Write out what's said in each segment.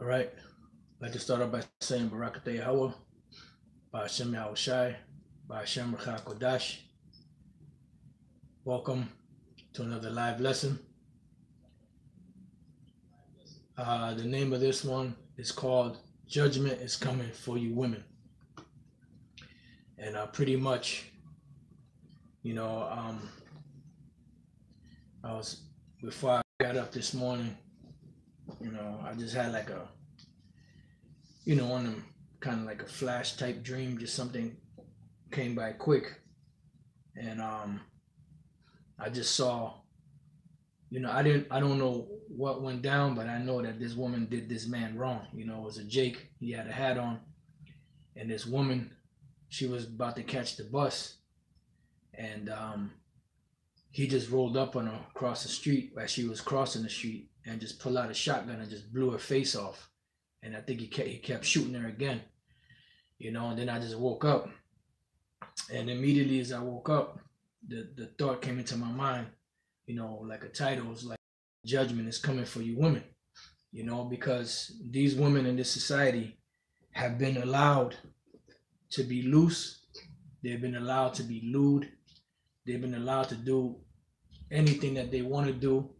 All right. I'd like to start off by saying Barakatah Yahweh, Ba'ashem Yahushai, Ba'ashem Rachah Kodash. Welcome to another live lesson. The name of this one is called Judgment is Coming for You Women. And pretty much, before I got up this morning, I just had like a, one of them kind of like a flash type dream, just something came by quick. And I just saw, I don't know what went down, but I know that this woman did this man wrong. It was a Jake. He had a hat on. And this woman, she was about to catch the bus. And he just rolled up on her across the street as she was crossing the street and just pulled out a shotgun and just blew her face off. And I think he kept shooting her again. And then I just woke up. And immediately as I woke up, the thought came into my mind, like a title is like, Judgment is Coming for You Women, because these women in this society have been allowed to be loose. They've been allowed to be lewd. They've been allowed to do anything that they want to do.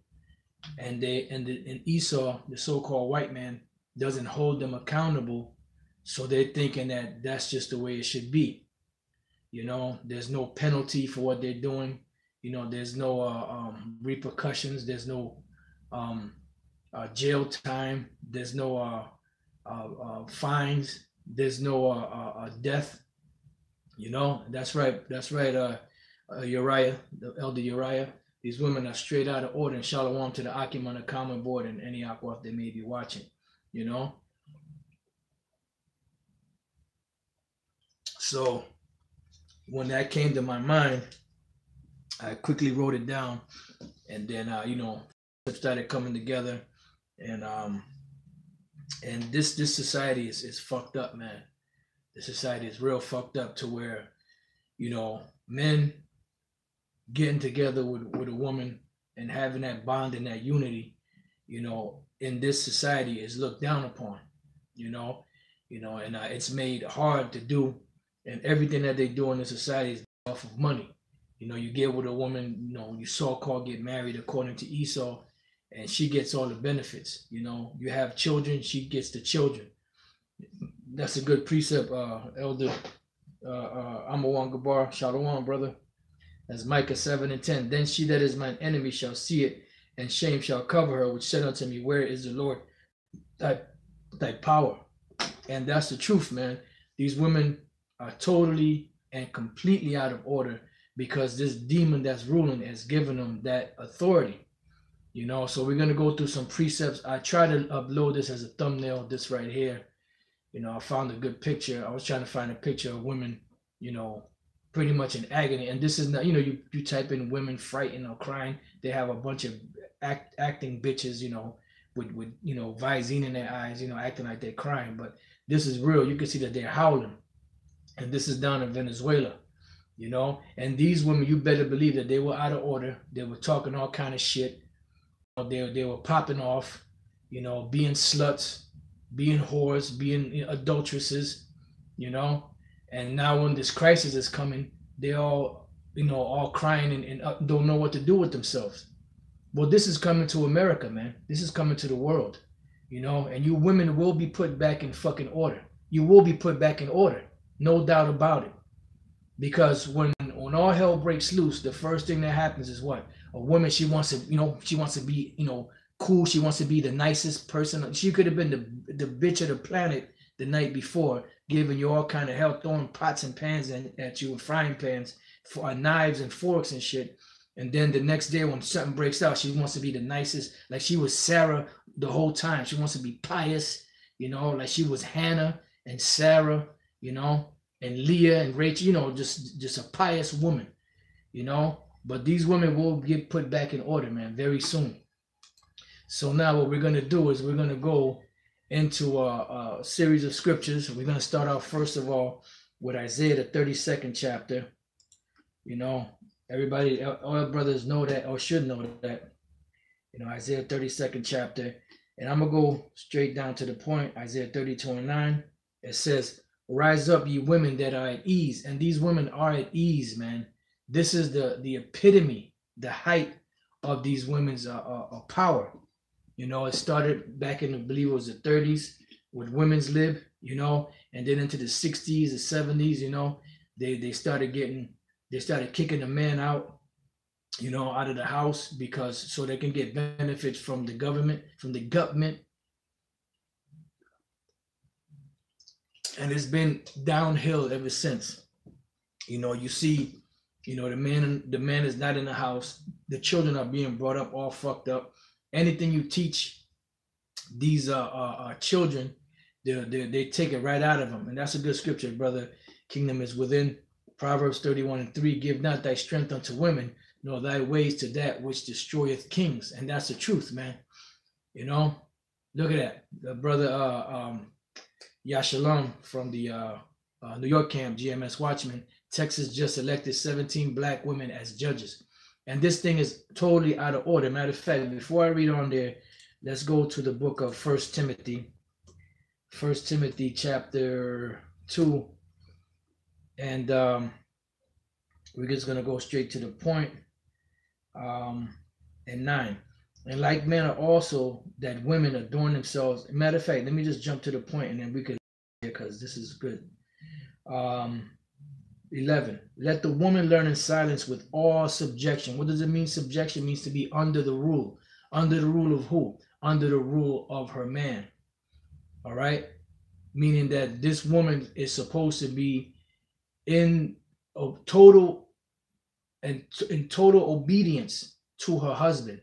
And Esau, the so-called white man, doesn't hold them accountable. So they're thinking that that's just the way it should be. There's no penalty for what they're doing. There's no repercussions. There's no jail time. There's no fines. There's no death. That's right. Uriah, the elder Uriah. These women are straight out of order. And shalom to the Akim on the common board and any Aquaf they may be watching. So when that came to my mind, I quickly wrote it down, and then started coming together, and this society is fucked up, man. The society is real fucked up to where, men getting together with a woman and having that bond and that unity, in this society is looked down upon, and it's made hard to do, and everything that they do in the society is off of money. You get with a woman, you so-called get married according to Esau, and she gets all the benefits. You have children, she gets the children. That's a good precept, Elder Amawan Gabar. Shalom, brother. That's Micah 7:10. Then she that is mine enemy shall see it, and shame shall cover her, which said unto me, where is the Lord, thy power? And that's the truth, man. These women are totally and completely out of order because this demon that's ruling has given them that authority. So we're going to go through some precepts. I try to upload this as a thumbnail, this right here. I found a good picture. I was trying to find a picture of women, pretty much in agony. And this is not, you type in women frightened or crying. They have a bunch of acting bitches, with Visine in their eyes, acting like they're crying. But this is real. You can see that they're howling. And this is down in Venezuela, and these women, you better believe that they were out of order. They were talking all kind of shit. They were popping off, being sluts, being whores, being adulteresses, and now when this crisis is coming, they all, all crying and don't know what to do with themselves. Well, this is coming to America, man. This is coming to the world, and you women will be put back in fucking order. You will be put back in order. No doubt about it. Because when all hell breaks loose, the first thing that happens is what? A woman, she wants to be, cool. She wants to be the nicest person. She could have been the bitch of the planet the night before, giving you all kind of hell, throwing pots and pans at you with frying pans, for knives and forks and shit. And then the next day when something breaks out, she wants to be the nicest. Like she was Sarah the whole time. She wants to be pious, like she was Hannah and Sarah, and Leah and Rachel, just a pious woman, but these women will get put back in order, man, very soon. So now what we're going to do is we're going to go into a series of scriptures. We're going to start out first of all with Isaiah, the 32nd chapter. Everybody, all brothers know that or should know that, Isaiah 32nd chapter. And I'm going to go straight down to the point. Isaiah 32:9. It says, rise up, ye women that are at ease. And these women are at ease, man. This is the epitome, the height of these women's power. You know, it started back in, I believe it was the 30s with women's lib, you know, and then into the 60s, the 70s, you know, they started kicking the man out, you know, out of the house because so they can get benefits from the government, and it's been downhill ever since. You know, you see, you know, the man is not in the house. The children are being brought up all fucked up. Anything you teach these children, they take it right out of them. And that's a good scripture, brother. Kingdom is within. Proverbs 31:3. Give not thy strength unto women, nor thy ways to that which destroyeth kings. And that's the truth, man. You know, look at that. The brother Yashalom from the New York camp, GMS Watchman, Texas just elected 17 black women as judges. And this thing is totally out of order. Matter of fact, before I read on there, let's go to the book of 1 Timothy. 1 Timothy chapter 2. And we're just going to go straight to the point. And 9. And like manner also that women adorn themselves. Matter of fact, let me just jump to the point and then we could, because this is good. 11. Let the woman learn in silence with all subjection. What does it mean? Subjection means to be under the rule. Under the rule of who? Under the rule of her man. All right? Meaning that this woman is supposed to be in total obedience to her husband.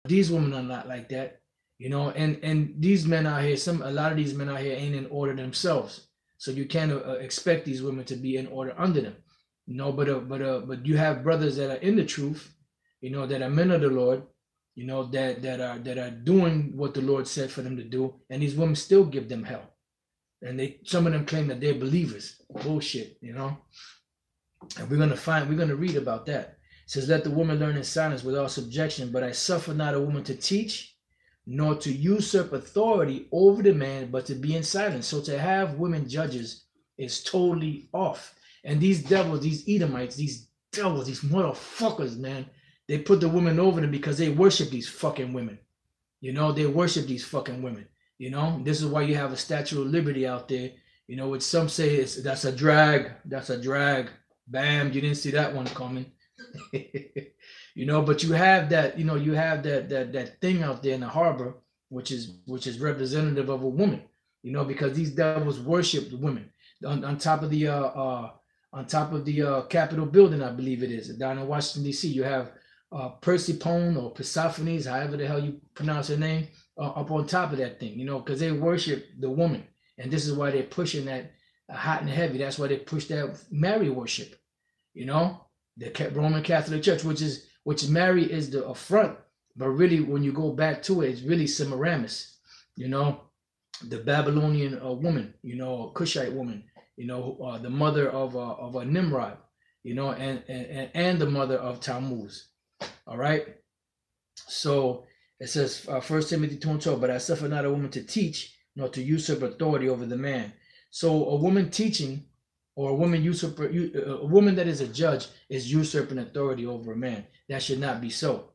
These women are not like that, you know, and these men out here, a lot of these men out here ain't in order themselves. So you can't expect these women to be in order under them, you know. But you have brothers that are in the truth, you know, that are men of the Lord, you know, that are doing what the Lord said for them to do, and these women still give them hell, and some of them claim that they're believers. Bullshit, you know. And we're gonna read about that. It says, let the woman learn in silence without subjection, but I suffer not a woman to teach, nor to usurp authority over the man, but to be in silence. So to have women judges is totally off. And these devils, these Edomites, these devils, these motherfuckers, man, they put the women over them because they worship these fucking women. You know, they worship these fucking women. You know, this is why you have a Statue of Liberty out there, you know, which some say that's a drag. That's a drag. Bam, you didn't see that one coming. You know, but you have that, you know, you have that thing out there in the harbor, which is representative of a woman, you know, because these devils worship the women on top of the Capitol building, I believe it is, down in Washington D.C. You have Persephone or Persophones, however the hell you pronounce her name, up on top of that thing, you know, because they worship the woman, and this is why they're pushing that hot and heavy. That's why they push that Mary worship, you know. The Roman Catholic Church, which Mary is the affront, but really when you go back to it, it's really Semiramis, you know, the Babylonian woman, you know, Cushite woman, you know, the mother of a Nimrod, you know, and the mother of Tammuz. All right. So it says 1 Timothy 2:12, but I suffer not a woman to teach, nor to usurp authority over the man. So a woman teaching, or a woman that is a judge is usurping authority over a man. That should not be so.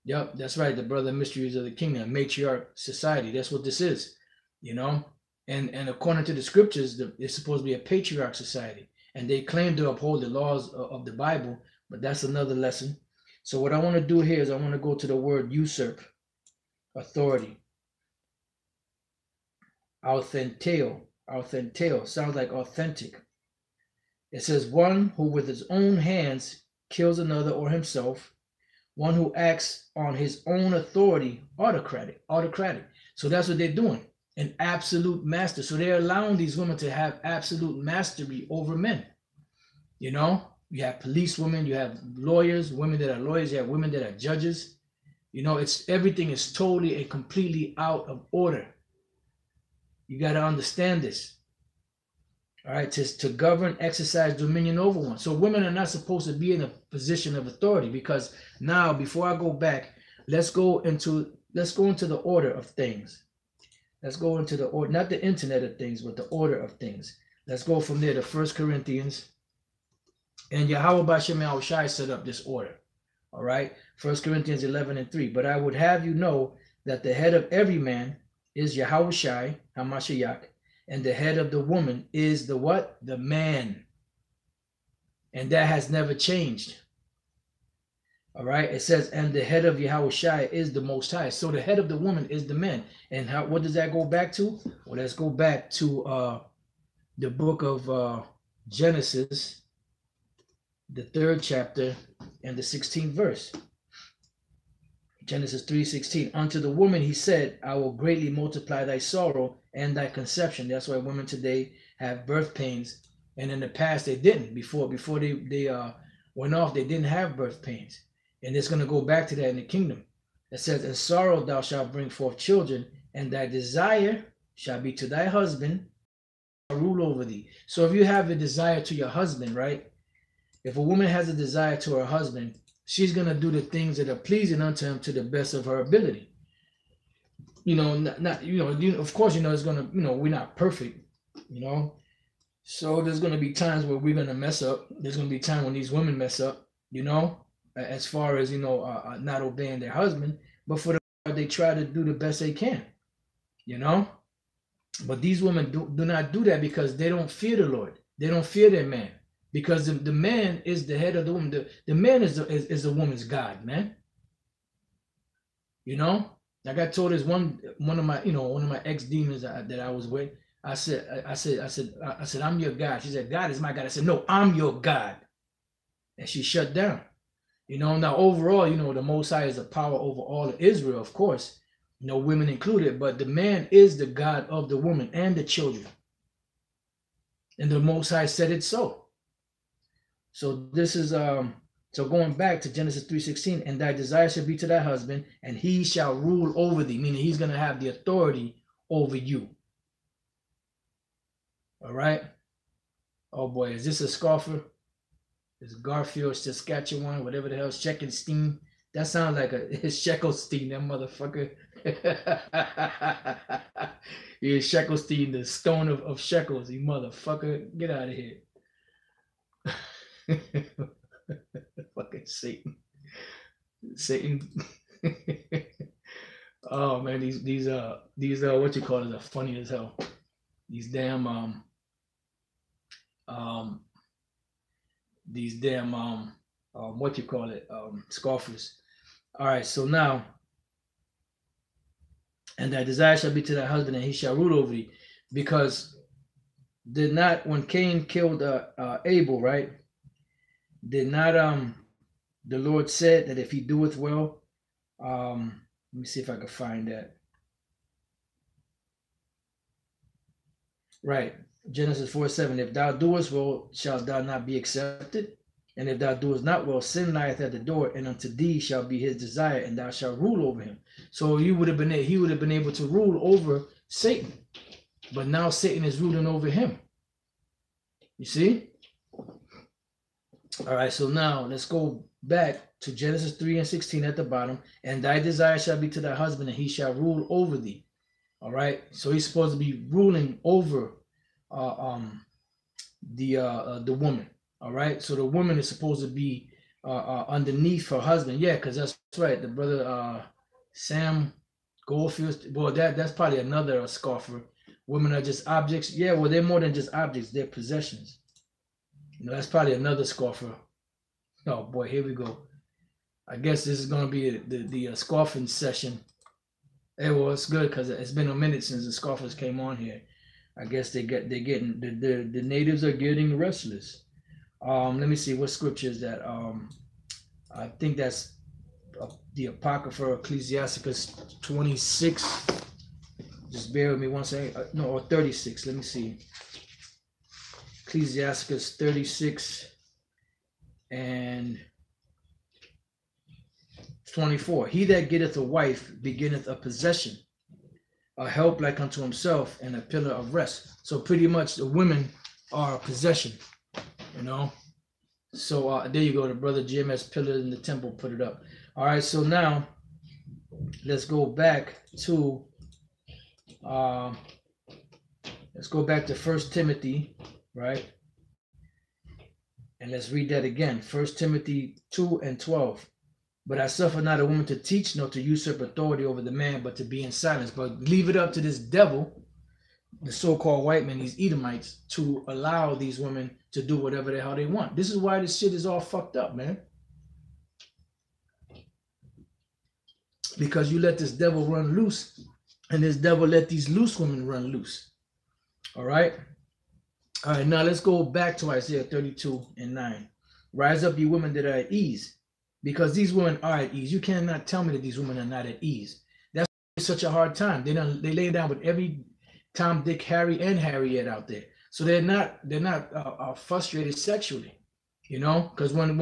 Yep, that's right. The brother mysteries of the kingdom, matriarch society. That's what this is, you know. And according to the scriptures, it's supposed to be a patriarch society, and they claim to uphold the laws of the Bible. But that's another lesson. So what I want to do here is I want to go to the word usurp, authority. Authenteo sounds like authentic. It says one who with his own hands kills another or himself, one who acts on his own authority, autocratic. So that's what they're doing, an absolute master. So they're allowing these women to have absolute mastery over men. You know, you have police women, you have lawyers, women that are lawyers, you have women that are judges. You know, everything is totally and completely out of order. You got to understand this. All right, to govern, exercise dominion over one. So women are not supposed to be in a position of authority, because now, before I go back, let's go into let's go into the order of things. Let's go into the order, not the internet of things, but the order of things. Let's go from there to 1 Corinthians. And Yahweh Bashem Yahushai set up this order. All right. 1 Corinthians 11:3. But I would have you know that the head of every man is Yahushai, Hamashiach, and the head of the woman is the what? The man. And that has never changed. All right. It says, and the head of Yahushai is the Most High. So the head of the woman is the man. And how? What does that go back to? Well, let's go back to the book of Genesis, the 3rd chapter and the 16th verse. Genesis 3:16. Unto the woman he said, I will greatly multiply thy sorrow and thy conception. That's why women today have birth pains. And in the past they didn't. Before they went off, they didn't have birth pains. And it's going to go back to that in the kingdom. It says, in sorrow thou shalt bring forth children, and thy desire shall be to thy husband, rule over thee. So if you have a desire to your husband, right? If a woman has a desire to her husband, she's going to do the things that are pleasing unto him to the best of her ability. You know, of course, it's going to, we're not perfect, So there's going to be times where we're going to mess up. There's going to be time when these women mess up, as far as, not obeying their husband. But for the most, they try to do the best they can, But these women do not do that because they don't fear the Lord. They don't fear their man. Because the man is the head of the woman. The man is the woman's God, man. Like I told this one of my ex-demons that I was with. I said, I'm your God. She said, God is my God. I said, no, I'm your God. And she shut down. Now overall, the Most High is a power over all of Israel, of course. Women included, but the man is the God of the woman and the children. And the Most High said it so. So this is so going back to Genesis 3:16, and thy desire shall be to thy husband, and he shall rule over thee, meaning he's going to have the authority over you. All right. Oh boy, is this a scoffer? It's Garfield, Saskatchewan, whatever the hell, Sheckelstein. That sounds like it's Sheckelstein, that motherfucker. Yeah, Sheckelstein, the stone of shekels, you motherfucker. Get out of here. Fucking Satan. Oh man, these what you call it are funny as hell. These damn what you call it, scoffers. All right, so now, and thy desire shall be to thy husband, and he shall rule over thee. Because when Cain killed Abel, right? Did not the Lord said that if he doeth well, let me see if I can find that. Right, Genesis 4:7. If thou doest well, shalt thou not be accepted? And if thou doest not well, sin lieth at the door, and unto thee shall be his desire, and thou shalt rule over him. So he would have been able to rule over Satan, but now Satan is ruling over him. You see? All right, so now let's go back to Genesis 3:16 at the bottom. And thy desire shall be to thy husband, and he shall rule over thee. All right, so he's supposed to be ruling over the woman. All right, so the woman is supposed to be underneath her husband. Yeah, because that's right. The brother Sam Goldfield. Well, that's probably another scoffer. Women are just objects. Yeah, well, they're more than just objects. They're possessions. That's probably another scoffer. Oh boy, here we go. I guess this is gonna be the scoffing session. Hey, well, it's good because it's been a minute since the scoffers came on here. I guess the natives are getting restless. Let me see what scripture is that. I think that's the Apocrypha, Ecclesiasticus 26. Just bear with me one second. No, or 36. Let me see. Ecclesiasticus 36 and 24. He that getteth a wife beginneth a possession, a help like unto himself, and a pillar of rest. So pretty much the women are a possession, So there you go. The brother GMS Pillar in the Temple put it up. All right, so now let's go back to First Timothy, right? And let's read that again. First Timothy 2:12. But I suffer not a woman to teach, nor to usurp authority over the man, but to be in silence. But leave it up to this devil, the so-called white men, these Edomites, to allow these women to do whatever the hell they want. This is why this shit is all fucked up, man. Because you let this devil run loose, and this devil let these loose women run loose. All right? All right, now let's go back to Isaiah 32:9. Rise up, you women that are at ease, because these women are at ease. You cannot tell me that these women are not at ease. That's such a hard time. They lay down with every Tom, Dick, Harry, and Harriet out there. So they're not frustrated sexually, you know, because when a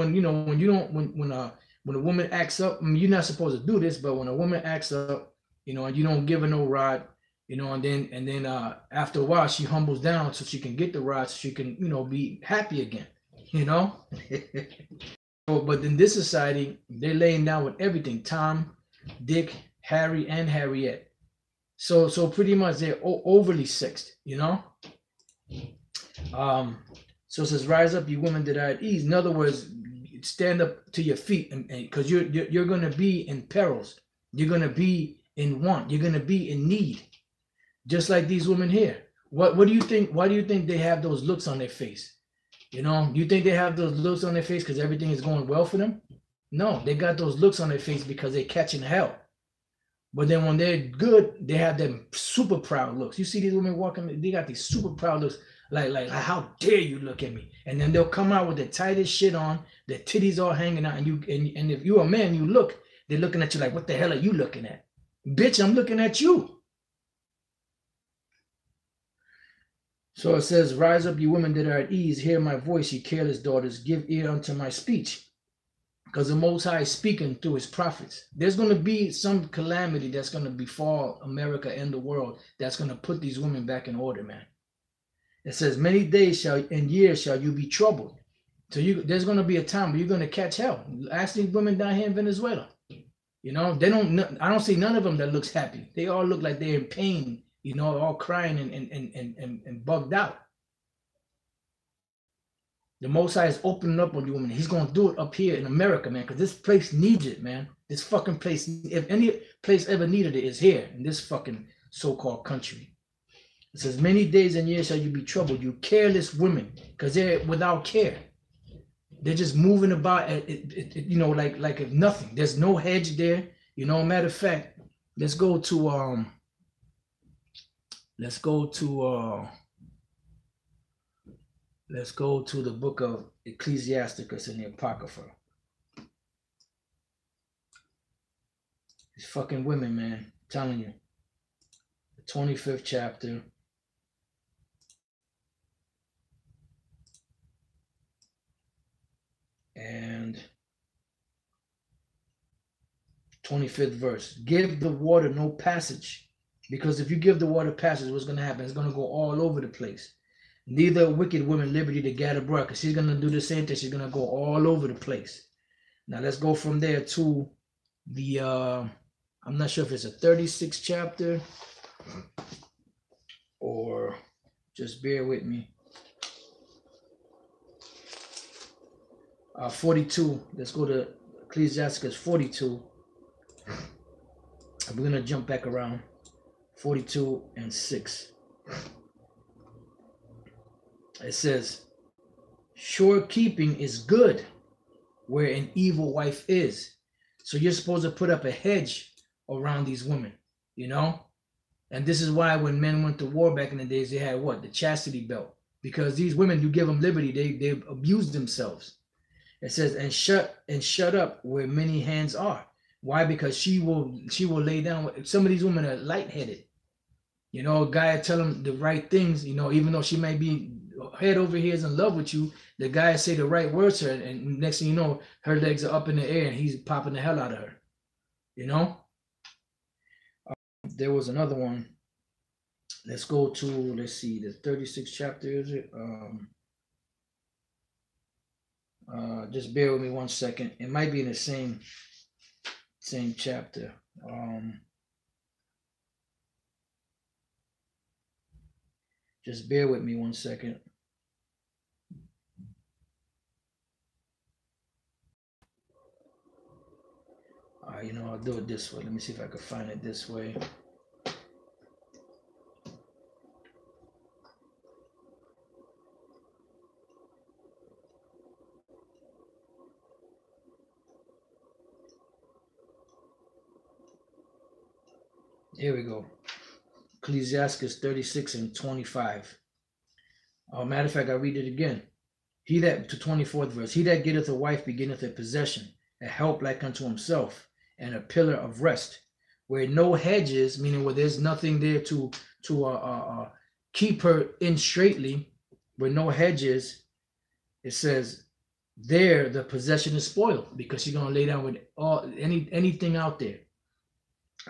woman acts up, I mean, you're not supposed to do this, but when a woman acts up, you know, and you don't give her no rod, you know, and then after a while she humbles down so she can get the rod, so she can, you know, be happy again, you know. But in this society, they're laying down with everything: Tom, Dick, Harry, and Harriet. So pretty much they're overly sexed, you know. So it says, rise up, you women that are at ease. In other words, stand up to your feet, and because you're going to be in perils, you're going to be in want, you're going to be in need, just like these women here. What do you think? Why do you think they have those looks on their face? You know, you think they have those looks on their face because everything is going well for them? No, they got those looks on their face because they're catching hell. But then when they're good, they have them super proud looks. You see these women walking, they got these super proud looks, like how dare you look at me? And then they'll come out with the tightest shit on, their titties all hanging out, and if you're a man, you look, they're looking at you like, what the hell are you looking at? Bitch, I'm looking at you. So it says, rise up, you women that are at ease, hear my voice, ye careless daughters, give ear unto my speech. Because the Most High is speaking through his prophets. There's going to be some calamity that's going to befall America and the world that's going to put these women back in order, man. It says, many days and years shall you be troubled. So there's going to be a time where you're going to catch hell. Ask these women down here in Venezuela. You know, I don't see none of them that looks happy. They all look like they're in pain, you know, all crying and bugged out. The Most High is opening up on you, women. He's going to do it up here in America, man, because this place needs it, man. This fucking place, if any place ever needed it, is here in this fucking so-called country. It says, many days and years shall you be troubled, you careless women, because they're without care. They're just moving about, you know, like if nothing. There's no hedge there. You know, matter of fact, let's go to the book of Ecclesiasticus in the Apocrypha. These fucking women, man, I'm telling you. The 25th chapter. And 25th verse. Give the water no passage. Because if you give the water passage, what's going to happen? It's going to go all over the place. Neither a wicked woman liberty to gather broad, because she's going to do the same thing. She's going to go all over the place. Now let's go from there to the, I'm not sure if it's a 36th chapter or just bear with me. 42. Let's go to Ecclesiasticus 42. We're going to jump back around. 42 and 6. It says, sure keeping is good where an evil wife is. So you're supposed to put up a hedge around these women, you know? And this is why when men went to war back in the days, they had what? The chastity belt. Because these women, you give them liberty, they abuse themselves. It says, and shut up where many hands are. Why? Because she will lay down. Some of these women are lightheaded. You know, a guy will tell them the right things, you know, even though she might be head over heels in love with you, the guy say the right words to her, and next thing you know, her legs are up in the air and he's popping the hell out of her. You know? There was another one. Let's go to, let's see, the 36th chapter, is it? Just bear with me 1 second. It might be in the same chapter. Just bear with me 1 second. All right, I'll do it this way. Let me see if I can find it this way. Here we go. Ecclesiastes 36 and 25. Matter of fact, I read it again. He that, to 24th verse, he that getteth a wife beginneth a possession, a help like unto himself, and a pillar of rest, where no hedges, meaning where there's nothing there to keep her in straightly, where no hedges, it says there the possession is spoiled, because she's gonna lay down with anything out there.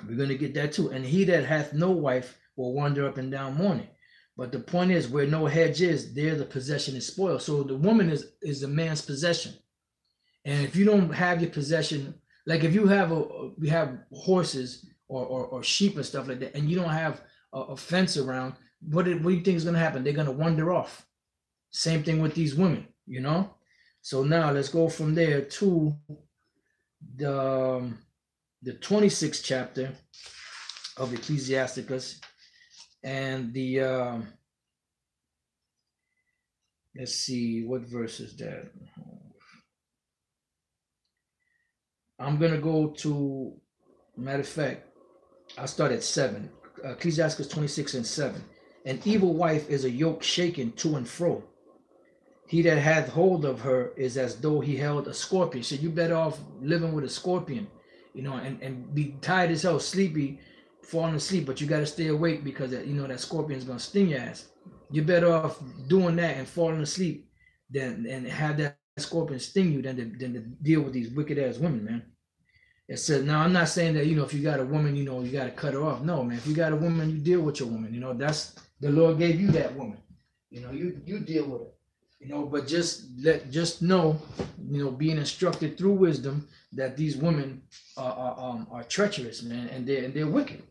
We're gonna get that too. And he that hath no wife will wander up and down mourning. But the point is, where no hedge is, there the possession is spoiled. So the woman is the man's possession. And if you don't have your possession, like if you have we have horses or sheep and stuff like that, and you don't have a fence around, what do you think is going to happen? They're going to wander off. Same thing with these women, So now let's go from there to the 26th chapter of Ecclesiasticus, and the let's see, what verse is that? I'm going to go to, matter of fact, I'll start at 7. Ecclesiastes 26 and 7. An evil wife is a yoke shaken to and fro. He that hath hold of her is as though he held a scorpion. So you better off living with a scorpion, and be tired as hell, sleepy, falling asleep, but you got to stay awake because that scorpion is going to sting your ass. You're better off doing that and falling asleep and have that scorpion sting you than to deal with these wicked ass women, man. It says, now I'm not saying that, if you got a woman, you got to cut her off. No, man, if you got a woman, you deal with your woman. That's the Lord gave you that woman. You deal with it. But just know, being instructed through wisdom that these women are treacherous, man, and they're wicked.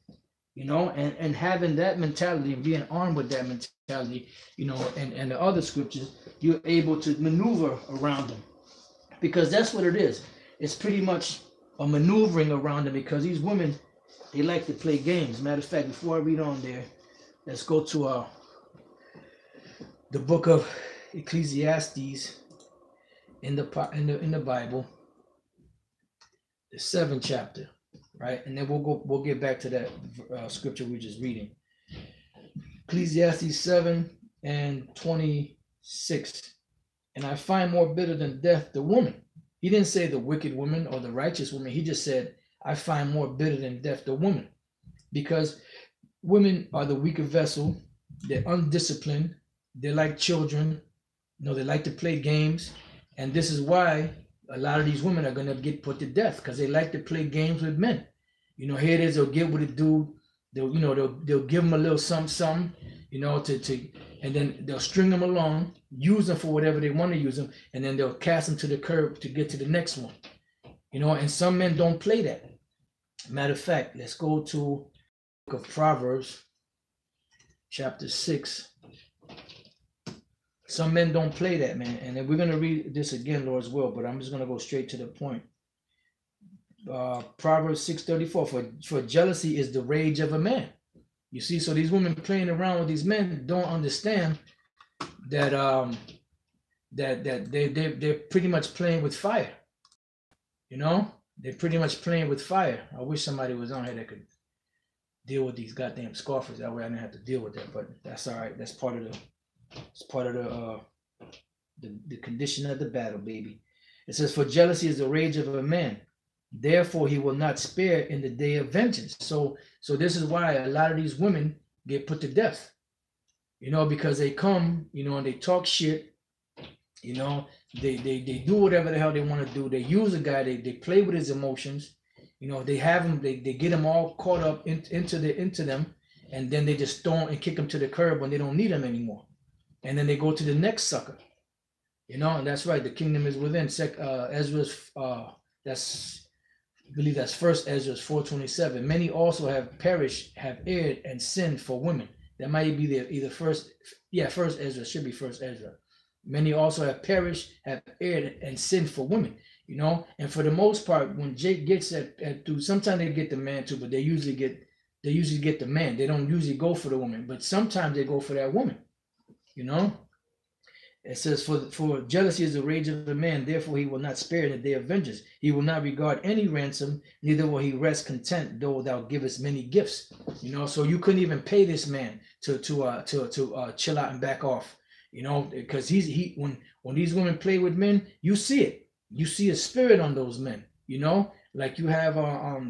And having that mentality and being armed with that mentality, and the other scriptures, you're able to maneuver around them, because that's what it is. It's pretty much a maneuvering around them, because these women, they like to play games. Matter of fact, before I read on there, let's go to the book of Ecclesiastes in the Bible, the 7th chapter. Right, and then we'll get back to that scripture we were just reading. Ecclesiastes 7 and 26. And I find more bitter than death the woman. He didn't say the wicked woman or the righteous woman. He just said, I find more bitter than death the woman. Because women are the weaker vessel. They're undisciplined. They're like children. They like to play games. And this is why a lot of these women are going to get put to death, because they like to play games with men. Here it is, they'll get with a dude, they'll give him a little something, and then they'll string them along, use them for whatever they want to use them, and then they'll cast them to the curb to get to the next one. And some men don't play that. Matter of fact, let's go to the book of Proverbs, chapter 6. Some men don't play that, man. And then we're going to read this again, Lord's will, but I'm just going to go straight to the point. Proverbs 6:34, for jealousy is the rage of a man. You see, so these women playing around with these men don't understand that that they're pretty much playing with fire. They're pretty much playing with fire. I wish somebody was on here that could deal with these goddamn scoffers. That way I didn't have to deal with that, but that's all right. That's part of the condition of the battle, baby. It says, for jealousy is the rage of a man. Therefore, he will not spare in the day of vengeance. So this is why a lot of these women get put to death, because they come, and they talk shit, they do whatever the hell they want to do. They use a guy, they play with his emotions, they have him, they get him all caught up into them, and then they just throw him and kick him to the curb when they don't need him anymore. And then they go to the next sucker, and that's right. The kingdom is within. Ezra's, that's I believe that's First Ezra 4:27. Many also have perished, have erred, and sinned for women. That might be the either first, First Ezra should be First Ezra. Many also have perished, have erred, and sinned for women. You know, and for the most part, when Jake gets at through, sometimes they get the man too, but they usually get the man. They don't usually go for the woman, but sometimes they go for that woman. You know. It says, for jealousy is the rage of the man, therefore he will not spare in the day of vengeance. He will not regard any ransom, neither will he rest content, though thou givest many gifts. You know, so you couldn't even pay this man to chill out and back off. You know, because when these women play with men, you see it. You see a spirit on those men. You know, like you have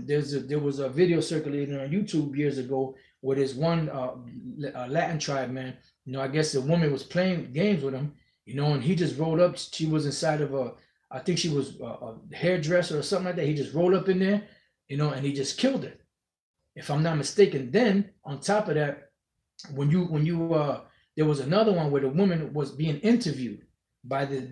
there was a video circulating on YouTube years ago where there's one Latin tribe man. You know, I guess the woman was playing games with him, you know, and he just rolled up. She was inside of I think she was a hairdresser or something like that. He just rolled up in there, you know, and he just killed her, if I'm not mistaken. Then on top of that, when you there was another one where the woman was being interviewed by this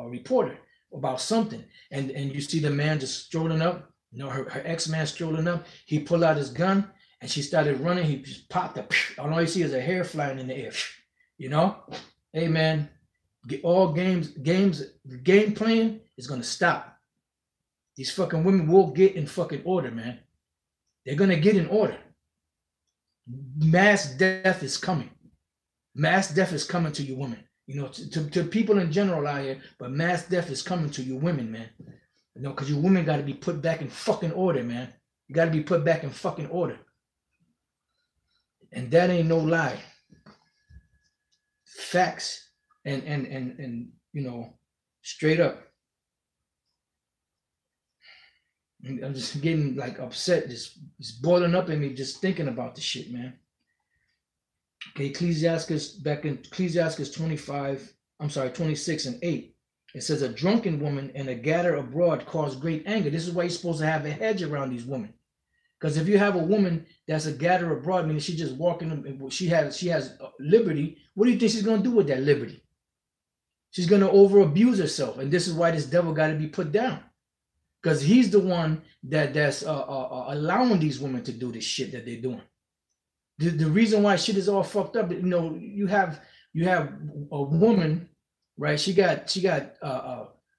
reporter about something, and you see the man just strolling up, you know, her ex-man strolling up. He pulled out his gun. And she started running. He just popped up. All you see is a hair flying in the air. You know? Hey, man, all game playing is going to stop. These fucking women will get in fucking order, man. They're going to get in order. Mass death is coming. Mass death is coming to you women. You know, to people in general out here, but mass death is coming to you women, man. You know, because you women got to be put back in fucking order, man. You got to be put back in fucking order. And that ain't no lie. Facts and you know, straight up. I'm just getting like upset, just boiling up in me just thinking about the shit, man. Okay, back in Ecclesiastes 26 and 8. It says, a drunken woman and a gatter abroad cause great anger. This is why you're supposed to have a hedge around these women. Because if you have a woman that's a gatherer abroad, meaning she just walking, she has liberty, what do you think she's going to do with that liberty? She's going to over abuse herself. And this is why this devil got to be put down. Because he's the one that's allowing these women to do this shit that they're doing. The reason why shit is all fucked up, you know, you have a woman, right? She got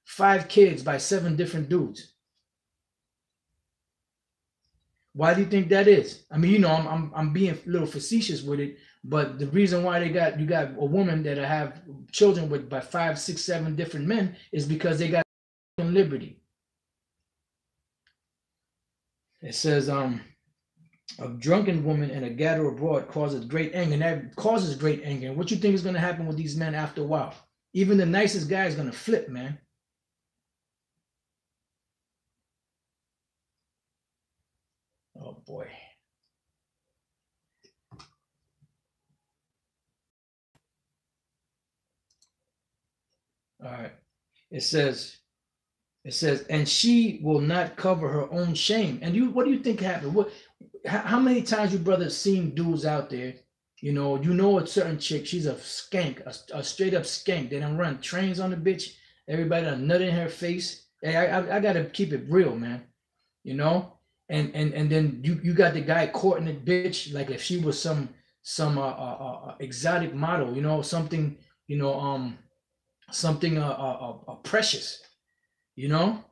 5 kids by 7 different dudes. Why do you think that is? I mean, you know, I'm being a little facetious with it, but the reason why you got a woman that have children with by 5, 6, 7 different men is because they got liberty. It says, a drunken woman and a gatherer abroad causes great anger, and that causes great anger. And what you think is going to happen with these men after a while? Even the nicest guy is going to flip, man. Oh boy. All right. It says, and she will not cover her own shame. And what do you think happened? How many times you brothers seen dudes out there, you know a certain chick, she's a skank, a straight up skank. They done run trains on the bitch. Everybody done nut in her face. Hey, I gotta keep it real, man. You know? And then you got the guy courting the bitch like if she was some exotic model, you know, something, you know, something precious, you know,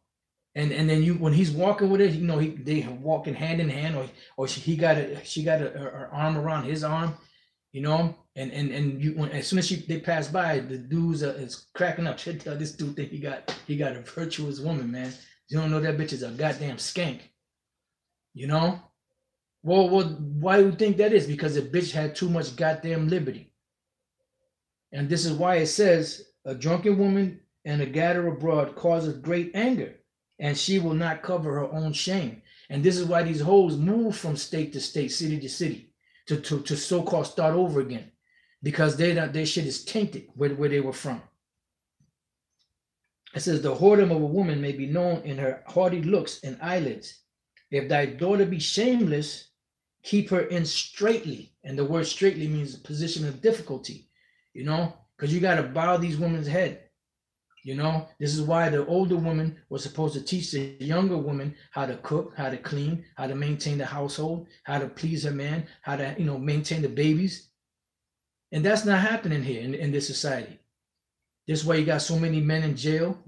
and then when he's walking with it, you know, they walking hand in hand, or she got her arm around his arm, you know, and as soon as they pass by, the dudes is cracking up. Shit, this dude think he got a virtuous woman, man. You don't know that bitch is a goddamn skank. You know? Well, why do you think that is? Because the bitch had too much goddamn liberty. And this is why it says, a drunken woman and a gatherer abroad causes great anger, and she will not cover her own shame. And this is why these hoes move from state to state, city to city, to so-called start over again. Because their shit is tainted where they were from. It says, the whoredom of a woman may be known in her haughty looks and eyelids. If thy daughter be shameless, keep her in straitly. And the word straitly means a position of difficulty, you know, because you got to bow these women's head. You know, this is why the older woman was supposed to teach the younger woman how to cook, how to clean, how to maintain the household, how to please her man, how to, maintain the babies. And that's not happening here in this society. This is why you got so many men in jail,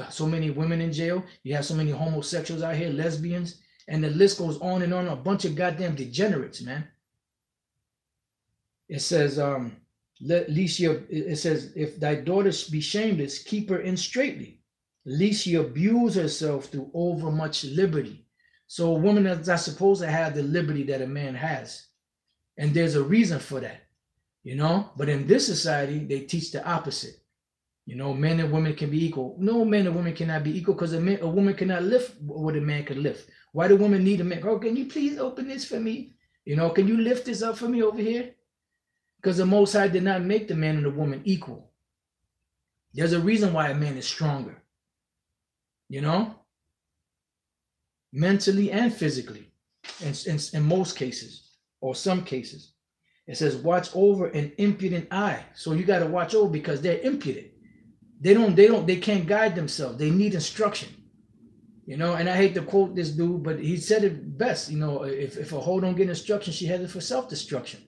so many women in jail. You have so many homosexuals out here, lesbians, and the list goes on and on. A bunch of goddamn degenerates, man. It says, it says, if thy daughter be shameless, keep her in straitly, lest she abuse herself through overmuch liberty. So a woman is not supposed to have the liberty that a man has. And there's a reason for that, But in this society, they teach the opposite. Men and women can be equal. No, men and women cannot be equal because a woman cannot lift what a man can lift. Why do women need a man? Oh, can you please open this for me? Can you lift this up for me over here? Because the Most High did not make the man and the woman equal. There's a reason why a man is stronger, mentally and physically, in most cases, or some cases. It says, watch over an impudent eye. So you got to watch over because they're impudent. They can't guide themselves. They need instruction, And I hate to quote this dude, but he said it best, if a hoe don't get instruction, she headed for self-destruction,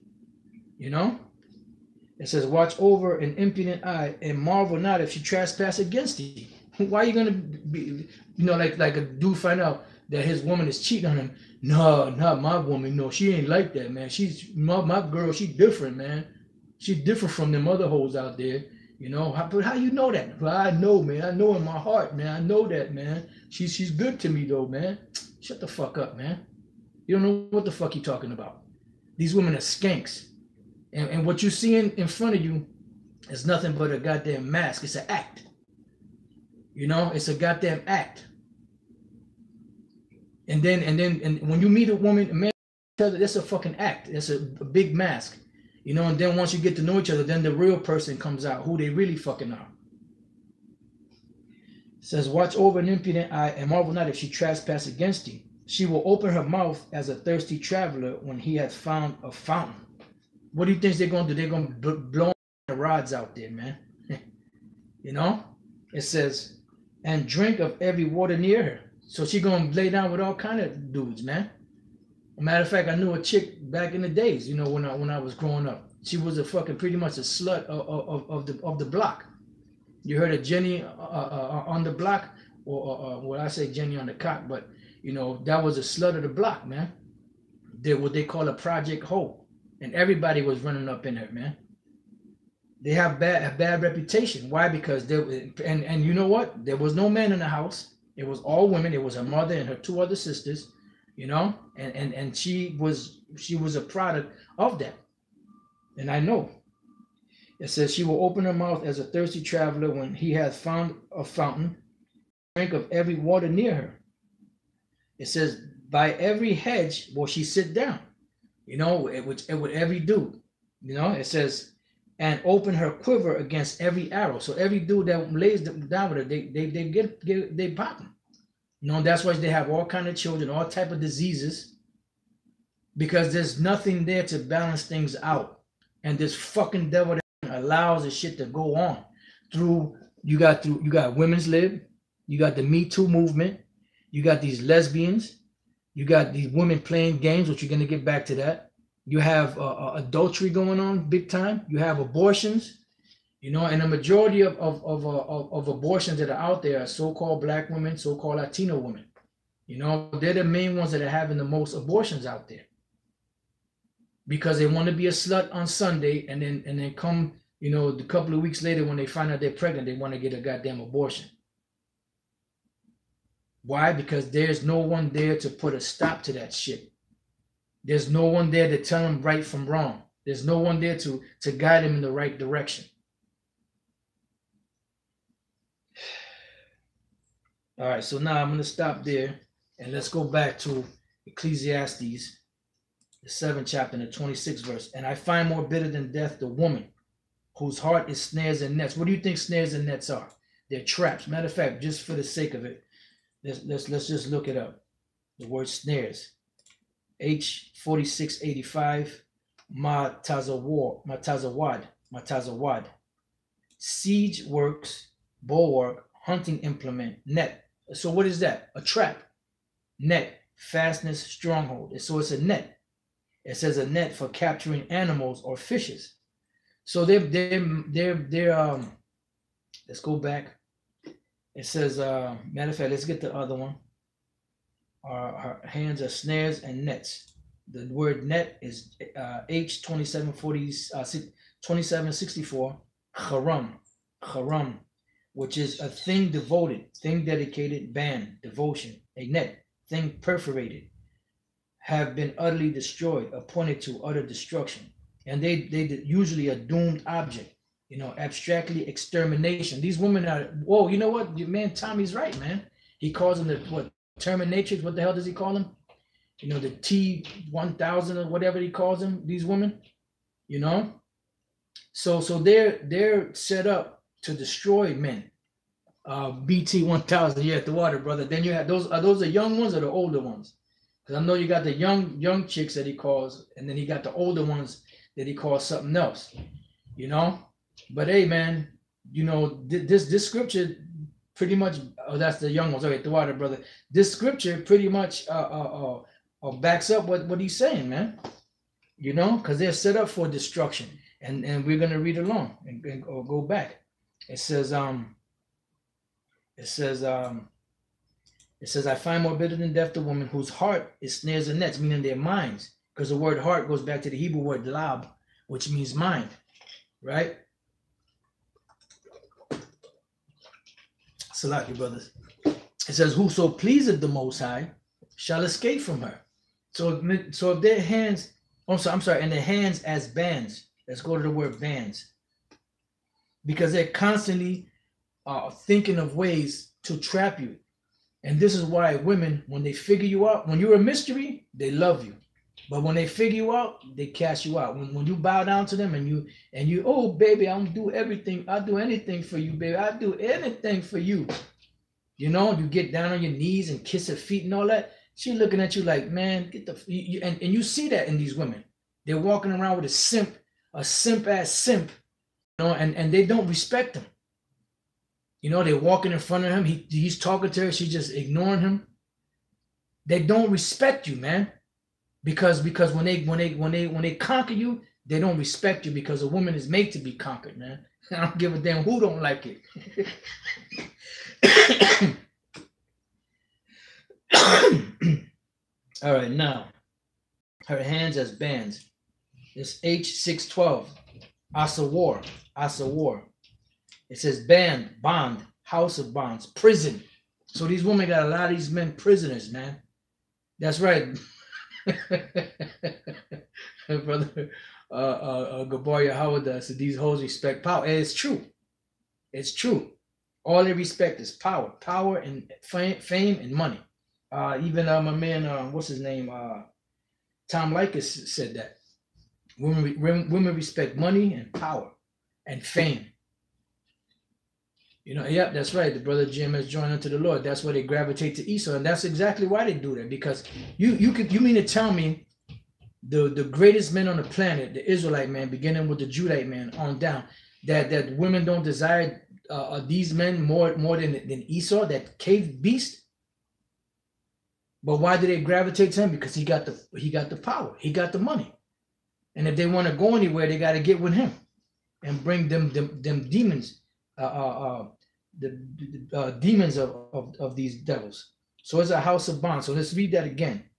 It says, watch over an impudent eye and marvel not if she trespass against thee. Why are you going to be, like a dude find out that his woman is cheating on him? No, not my woman. No, she ain't like that, man. She's my girl. She different, man. She different from them other hoes out there. But how you know that? Well, I know, man. I know in my heart, man. I know that, man. She's good to me, though, man. Shut the fuck up, man. You don't know what the fuck you talking about. These women are skanks. And what you see in front of you is nothing but a goddamn mask. It's an act. It's a goddamn act. And when you meet a woman, a man, that's a fucking act. That's a big mask. And then once you get to know each other, then the real person comes out, who they really fucking are. It says, watch over an impudent eye and marvel not if she trespass against thee. She will open her mouth as a thirsty traveler when he has found a fountain. What do you think they're going to do? They're going to blow the rods out there, man. It says, and drink of every water near her. So she's going to lay down with all kind of dudes, man. A matter of fact, I knew a chick back in the days, when I was growing up. She was pretty much a slut of the block. You heard of Jenny on the block, or I say Jenny on the cock, but that was a slut of the block, man. They're what they call a project hoe, and everybody was running up in her, man. They have a bad reputation. Why? Because and you know what? There was no man in the house. It was all women. It was her mother and her two other sisters. And she was a product of that. And I know. It says she will open her mouth as a thirsty traveler when he has found a fountain, drink of every water near her. It says by every hedge will she sit down, with every dude, it says, and open her quiver against every arrow. So every dude that lays down with her, they pop them. That's why they have all kind of children, all type of diseases, because there's nothing there to balance things out. And this fucking devil that allows this shit to go on you got women's lib, you got the Me Too movement, you got these lesbians, you got these women playing games, which you're going to get back to that. You have adultery going on big time. You have abortions. And the majority of abortions that are out there are so-called black women, so-called Latino women. They're the main ones that are having the most abortions out there. Because they want to be a slut on Sunday and then come, a couple of weeks later when they find out they're pregnant, they want to get a goddamn abortion. Why? Because there's no one there to put a stop to that shit. There's no one there to tell them right from wrong. There's no one there to guide them in the right direction. All right, so now I'm going to stop there and let's go back to Ecclesiastes, the 7th chapter and the 26th verse. And I find more bitter than death the woman whose heart is snares and nets. What do you think snares and nets are? They're traps. Matter of fact, just for the sake of it, let's just look it up. The word snares. H4685 Matazawad. Siege works bulwark, hunting implement, net. So what is that? A trap, net, fastness, stronghold. So it's a net. It says a net for capturing animals or fishes. So they're let's go back. It says matter of fact, let's get the other one. Her hands are snares and nets. The word net is H2764, charam, which is a thing devoted, thing dedicated, ban, devotion, a net, thing perforated, have been utterly destroyed, appointed to utter destruction. And they usually a doomed object, abstractly extermination. These women are, whoa, you know what? Man, Tommy's right, man. He calls them the, what, Terminatrix? What the hell does he call them? The T-1000 or whatever he calls them, these women, So they're set up to destroy men. BT-1000, yeah, at the water, brother. Then you have those. Are those the young ones or the older ones? Because I know you got the young chicks that he calls, and then he got the older ones that he calls something else, But hey, man, this scripture pretty much. Oh, that's the young ones. Okay, at the water, brother. This scripture pretty much backs up what he's saying, man. Because they're set up for destruction, and we're gonna read along and or go back. It says I find more bitter than death the woman whose heart is snares and nets, meaning their minds, because the word heart goes back to the Hebrew word lab, which means mind, right? Salaki, brothers. It says, whoso pleaseth the Most High shall escape from her. So if their hands, and their hands as bands. Let's go to the word bands. Because they're constantly thinking of ways to trap you. And this is why women, when they figure you out, when you're a mystery, they love you. But when they figure you out, they cast you out. When you bow down to them and you, oh baby, I'll do everything. I'll do anything for you, baby. I'll do anything for you. You get down on your knees and kiss her feet and all that. She looking at you like, man, get the and you see that in these women. They're walking around with a simp ass simp, and they don't respect him. They're walking in front of him. He's talking to her. She's just ignoring him. They don't respect you, man. Because when they conquer you, they don't respect you, because a woman is made to be conquered, man. I don't give a damn who don't like it. All right, now her hands as bands. This H612, Asa war. It says band, bond, house of bonds, prison. So these women got a lot of these men prisoners, man. That's right. Brother Gaboria Howard said these hoes respect power. And it's true. It's true. All they respect is power. Power and fame and money. Even my man, what's his name? Tom Likas said that. Women respect money and power and fame. Yep, that's right. The brother Jim has joined unto the Lord. That's why they gravitate to Esau, and that's exactly why they do that. Because you mean to tell me the greatest men on the planet, the Israelite man, beginning with the Judite man on down, that women don't desire these men more than Esau, that cave beast? But why do they gravitate to him? Because he got the power, he got the money, and if they want to go anywhere, they got to get with him and bring them demons. The demons of these devils. So it's a house of bonds. So let's read that again.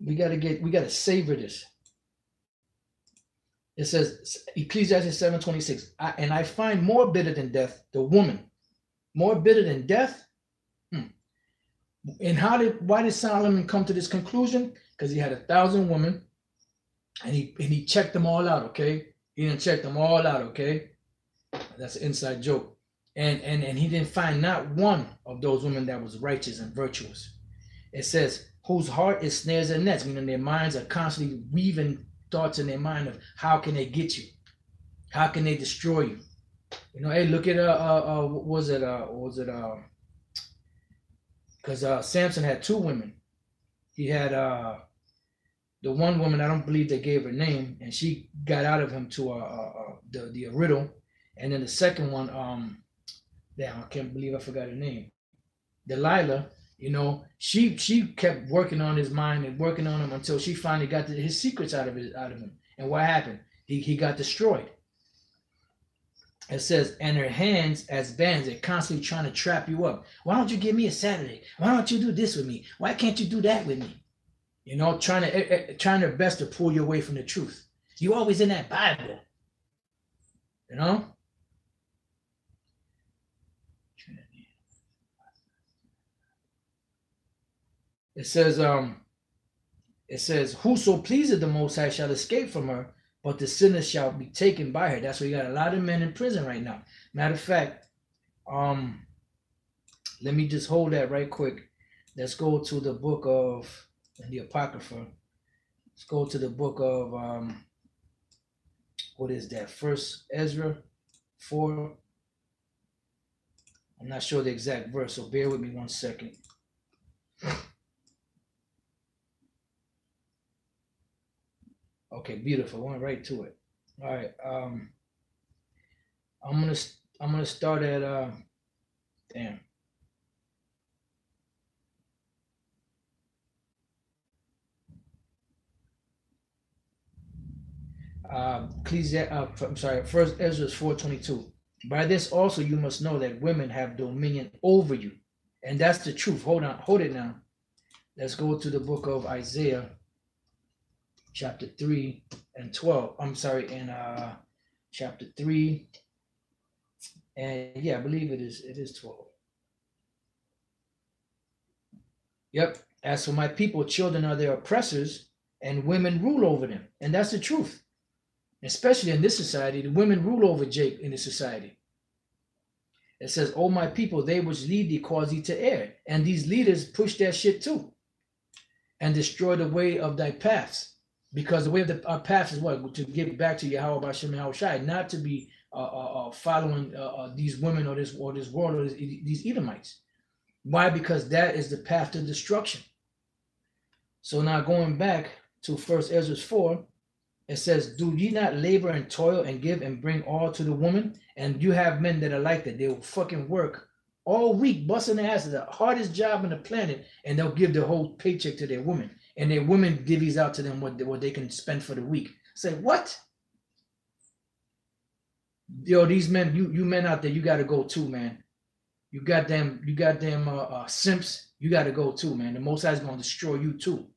We gotta savor this. It says Ecclesiastes 7:26. And I find more bitter than death the woman. More bitter than death. And why did Solomon come to this conclusion? Because he had 1,000 women, and he checked them all out. Okay, he didn't check them all out. Okay. That's an inside joke. And he didn't find not one of those women that was righteous and virtuous. It says, whose heart is snares and nets, meaning their minds are constantly weaving thoughts in their mind of how can they get you? How can they destroy you? Hey, look at because Samson had 2 women. He had the one woman, I don't believe they gave her name, and she got out of him to the riddle. And then the second one, Damn, I can't believe I forgot her name. Delilah, you know, she kept working on his mind and working on him until she finally got his secrets out of him. And what happened? He got destroyed. It says, and her hands as bands, they're constantly trying to trap you up. Why don't you give me a Saturday? Why don't you do this with me? Why can't you do that with me? You know, trying their best to pull you away from the truth. You always in that Bible. You know? It says, whoso pleases the Most High shall escape from her, but the sinner shall be taken by her. That's why you got a lot of men in prison right now. Matter of fact, let me just hold that right quick. Let's go to the book of the Apocrypha. Let's go to the book of what is that? First Ezra 4. I'm not sure the exact verse, so bear with me 1 second. Okay, beautiful. Went right to it. All right. I'm gonna start at damn. I'm sorry. First Ezra 4:22. By this also you must know that women have dominion over you, and that's the truth. Hold it now. Let's go to the book of Isaiah, chapter 3 and 12. I'm sorry, in chapter 3, and yeah, I believe it is 12. Yep. As for my people, children are their oppressors, and women rule over them, and that's the truth. Especially in this society, the women rule over Jake in the society. It says, "Oh my people, they which lead thee cause thee to err," and these leaders push that shit too, and destroy the way of thy paths. Because the way of our path is what? To get back to Yahweh Bashem Yahushai, not to be following these women or this world or these Edomites. Why? Because that is the path to destruction. So now going back to First Ezra 4, it says, "Do ye not labor and toil and give and bring all to the woman?" And you have men that are like that. They will fucking work all week, busting their asses, the hardest job on the planet, and they'll give the whole paycheck to their women. And their women divvies out to them what they can spend for the week. Say, what? Yo, these men, you men out there, you got to go too, man. You got them simps. You got to go too, man. The Most High is going to destroy you too.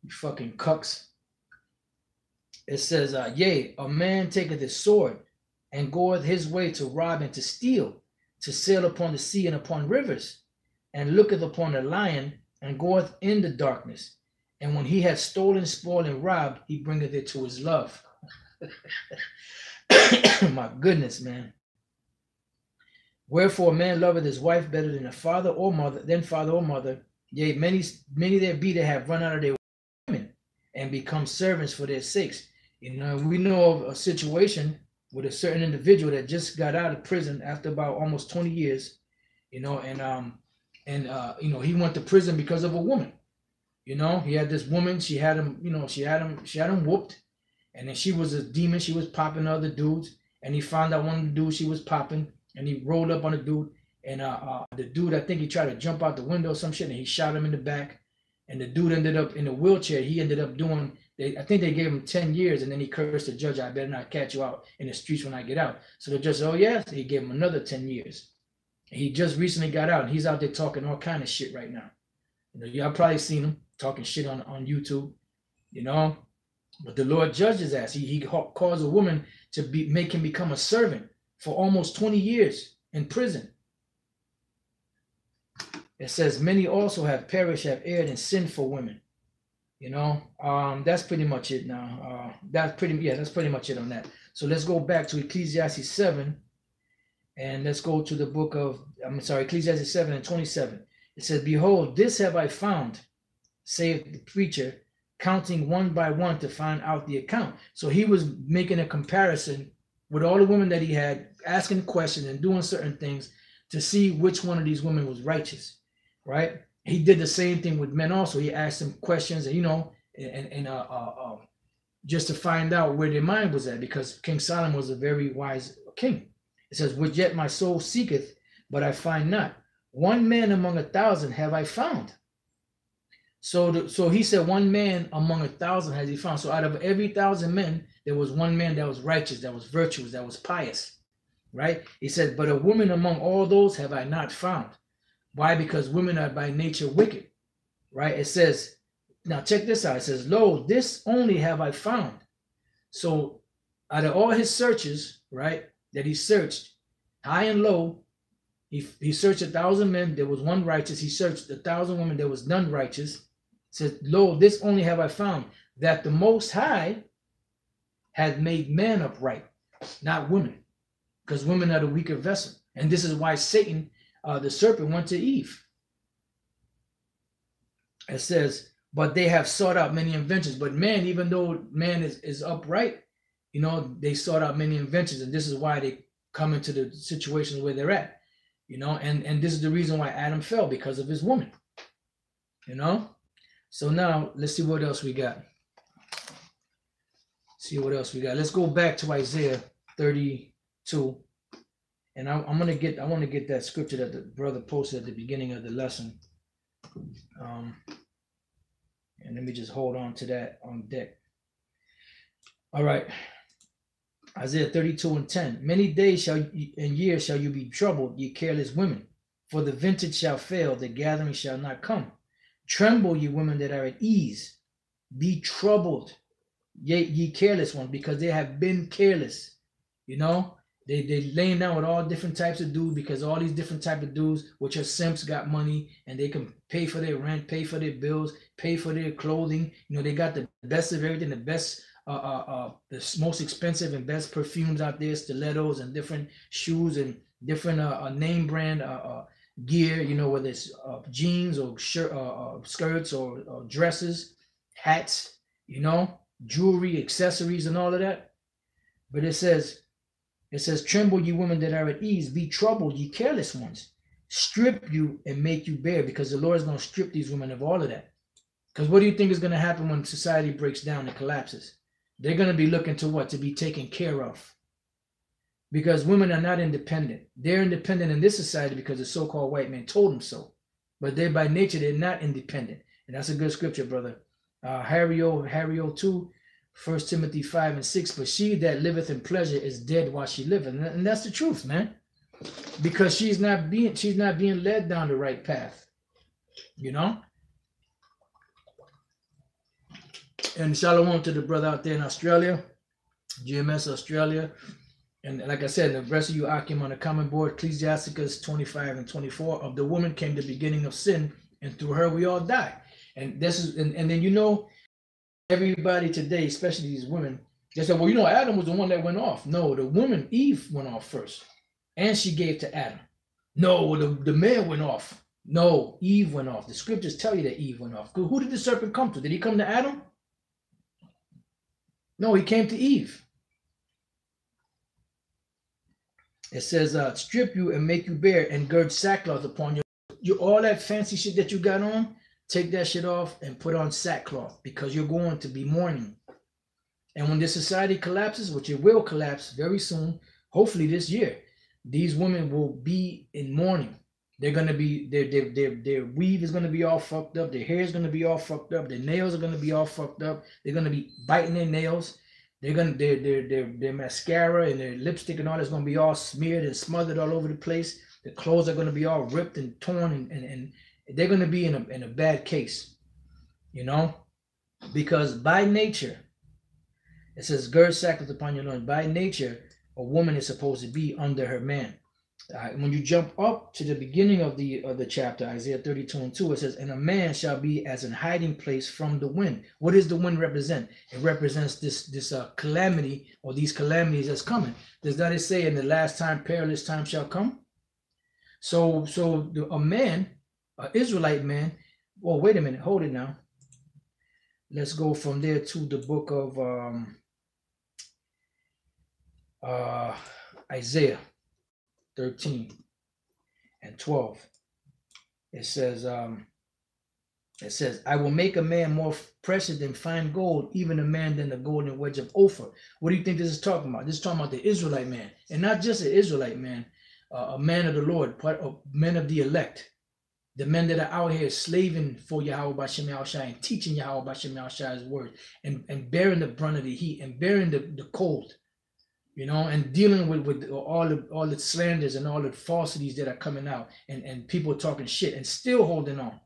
You fucking cucks. It says, yea, a man taketh his sword and goeth his way to rob and to steal, to sail upon the sea and upon rivers, and looketh upon a lion and goeth in the darkness. And when he hath stolen, spoiled, and robbed, he bringeth it to his love. My goodness, man. Wherefore a man loveth his wife better than father or mother. Yea, many there be that have run out of their women and become servants for their sakes. You know, we know of a situation with a certain individual that just got out of prison after about almost 20 years, you know, and you know, he went to prison because of a woman. You know, he had this woman, she had him, you know, she had him whooped, and then she was a demon, she was popping other dudes, and he found out one of the dudes she was popping, and he rolled up on the dude, and the dude, I think he tried to jump out the window or some shit, and he shot him in the back, and the dude ended up in a wheelchair. He ended up doing, I think they gave him 10 years, and then he cursed the judge, "I better not catch you out in the streets when I get out." So the judge said, "Oh yeah," he gave him another 10 years. He just recently got out, and he's out there talking all kind of shit right now. You know, y'all probably seen him talking shit on YouTube, you know. But the Lord judged his ass. He caused a woman to make him become a servant for almost 20 years in prison. It says, "Many also have perished, have erred, and sinned for women." You know, that's pretty much it now. That's pretty much it on that. So let's go back to Ecclesiastes 7, and let's go to the book of, Ecclesiastes 7 and 27. It says, "Behold, this have I found, saith the preacher, counting one by one to find out the account." So he was making a comparison with all the women that he had, asking questions and doing certain things to see which one of these women was righteous, right? He did the same thing with men also. He asked them questions, and you know, and just to find out where their mind was at, because King Solomon was a very wise king. It says, which yet my soul seeketh, but I find not. One man among 1,000 have I found. So he said, one man among 1,000 has he found. So out of every 1,000 men, there was one man that was righteous, that was virtuous, that was pious, right? He said, but a woman among all those have I not found. Why? Because women are by nature wicked, right? It says, now check this out. It says, lo, this only have I found. So out of all his searches, right, that he searched high and low, he searched 1,000 men, there was one righteous. He searched 1,000 women, there was none righteous. It says, lo, this only have I found, that the Most High had made man upright, not women, because women are the weaker vessel. And this is why Satan, the serpent, went to Eve. It says, but they have sought out many inventions. But man, even though man is upright, you know, they sought out many inventions. And this is why they come into the situations where they're at, you know, and this is the reason why Adam fell, because of his woman, you know. So now let's see what else we got. See what else we got. Let's go back to Isaiah 32. And I want to get that scripture that the brother posted at the beginning of the lesson. And let me just hold on to that on deck. All right. Isaiah 32:10. Many days and years shall you be troubled, ye careless women. For the vintage shall fail, the gathering shall not come. Tremble, ye women that are at ease. Be troubled, ye careless ones, because they have been careless. You know, they laying down with all different types of dudes, because all these different type of dudes, which are simps, got money, and they can pay for their rent, pay for their bills, pay for their clothing. You know, they got the best of everything, the best, the most expensive and best perfumes out there, stilettos and different shoes and different name brand gear. You know, whether it's jeans or skirts or dresses, hats. You know, jewelry, accessories, and all of that. But it says, tremble, ye women that are at ease, be troubled, ye careless ones. Strip you and make you bare, because the Lord is going to strip these women of all of that. Because what do you think is going to happen when society breaks down and collapses? They're going to be looking to what? To be taken care of. Because women are not independent. They're independent in this society because the so-called white man told them so. But they're by nature, they're not independent. And that's a good scripture, brother. Harry O 2, 1 Timothy 5:6. But she that liveth in pleasure is dead while she liveth. And that's the truth, man. Because she's not being led down the right path. You know? And shalom to the brother out there in Australia, GMS Australia. And like I said, the rest of you Akim on the common board, Ecclesiasticus 25 and 24. Of the woman came the beginning of sin, and through her we all die. And this is, and then, you know, everybody today, especially these women, they say, well, you know, Adam was the one that went off. No, the woman, Eve, went off first. And she gave to Adam. No, the man went off. No, Eve went off. The scriptures tell you that Eve went off. Who did the serpent come to? Did he come to Adam? No, he came to Eve. It says, strip you and make you bare and gird sackcloth upon you. All that fancy shit that you got on, take that shit off and put on sackcloth, because you're going to be mourning. And when this society collapses, which it will collapse very soon, hopefully this year, these women will be in mourning. They're going to be, their weave is going to be all fucked up. Their hair is going to be all fucked up. Their nails are going to be all fucked up. They're going to be biting their nails. They're going to, their mascara and their lipstick and all that's going to be all smeared and smothered all over the place. The clothes are going to be all ripped and torn, and they're going to be in a bad case, you know, because by nature, it says, gird sackcloth upon your loins. By nature, a woman is supposed to be under her man. When you jump up to the beginning of the chapter, Isaiah 32:2, it says, and a man shall be as an hiding place from the wind. What does the wind represent? It represents this calamity, or these calamities that's coming. Does that it say in the last time, perilous time shall come? So a man, an Israelite man, well, wait a minute, hold it now. Let's go from there to the book of Isaiah 13 and 12. It says, It says, I will make a man more precious than fine gold, even a man than the golden wedge of Ophir. What do you think this is talking about? This is talking about the Israelite man. And not just an Israelite man, a man of the Lord, men of the elect. The men that are out here slaving for Yahweh Bashem Yahushai and teaching Yahweh Bashem Yahushai's word and bearing the brunt of the heat and bearing the cold, you know, and dealing with all the slanders and all the falsities that are coming out and people talking shit and still holding on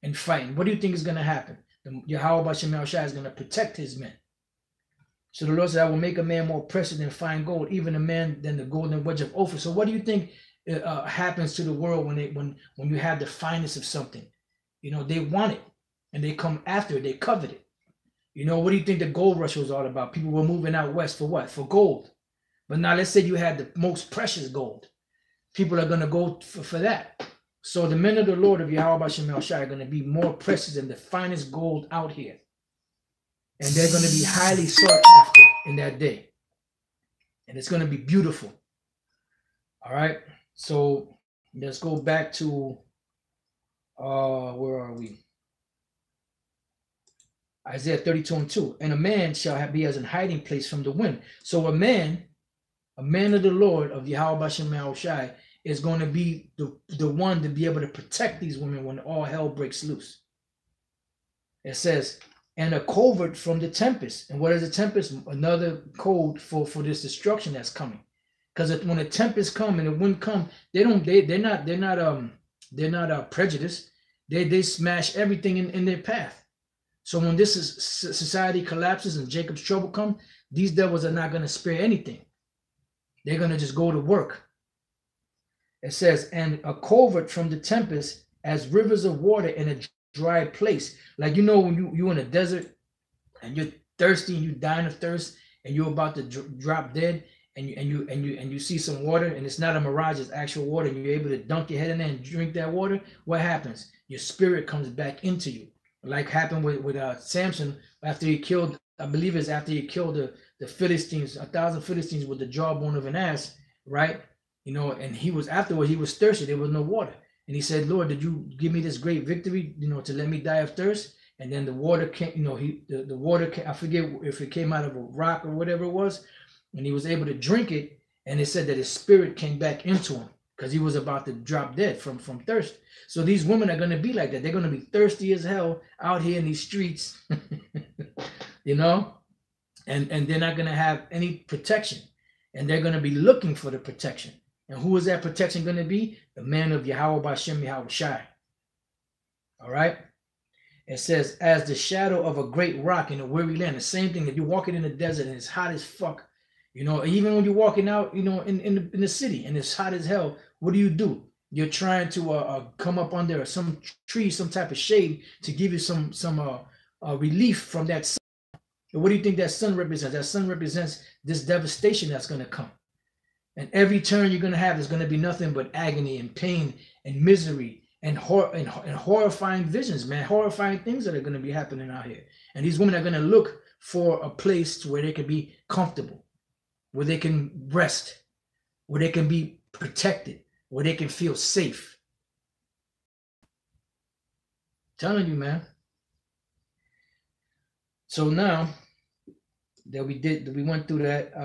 and fighting. What do you think is going to happen? Yahweh Bashem Yahushai is going to protect his men. So the Lord said, I will make a man more precious than fine gold, even a man than the golden wedge of Ophir. So what do you think happens to the world when you have the finest of something? You know, they want it and they come after it, they covet it. You know, what do you think the gold rush was all about? People were moving out west for what? For gold. But now let's say you had the most precious gold. People are going to go for that. So the men of the Lord of Yahweh Bashem Yahushai are going to be more precious than the finest gold out here. And they're going to be highly sought after in that day. And it's going to be beautiful. All right. So let's go back to, where are we? Isaiah 32:2. And a man shall be as an hiding place from the wind. So a man of the Lord of Yahweh Bashem Yahushai is going to be the one to be able to protect these women when all hell breaks loose. It says, and a covert from the tempest. And what is a tempest? Another code for this destruction that's coming. Because when a tempest come and the wind come, they're not prejudiced. They smash everything in their path. So when this society collapses and Jacob's trouble come, these devils are not going to spare anything. They're going to just go to work. It says, and a covert from the tempest as rivers of water in a dry place. Like, you know, when you're in a desert and you're thirsty and you're dying of thirst and you're about to drop dead and you see some water and it's not a mirage, it's actual water, and you're able to dunk your head in there and drink that water, what happens? Your spirit comes back into you. Like happened with Samson after he killed, I believe it's after he killed the Philistines, 1,000 Philistines with the jawbone of an ass, right? You know, and he was thirsty. There was no water. And he said, Lord, did you give me this great victory, you know, to let me die of thirst? And then the water came, you know, the water came, I forget if it came out of a rock or whatever it was, and he was able to drink it. And it said that his spirit came back into him because he was about to drop dead from thirst. So these women are going to be like that. They're going to be thirsty as hell out here in these streets, you know, and they're not going to have any protection. And they're going to be looking for the protection. And who is that protection going to be? The man of Yahweh Bashem Yahushai. All right. It says, as the shadow of a great rock in a weary land. The same thing. If you're walking in the desert and it's hot as fuck, you know, even when you're walking out, you know, in the city and it's hot as hell, what do? You're trying to come up under some tree, some type of shade to give you some relief from that sun. And what do you think that sun represents? That sun represents this devastation that's going to come. And every turn you're going to have is going to be nothing but agony and pain and misery and horrifying visions, man, horrifying things that are going to be happening out here. And these women are going to look for a place where they can be comfortable, where they can rest, where they can be protected, where they can feel safe. I'm telling you, man. So now that we went through that,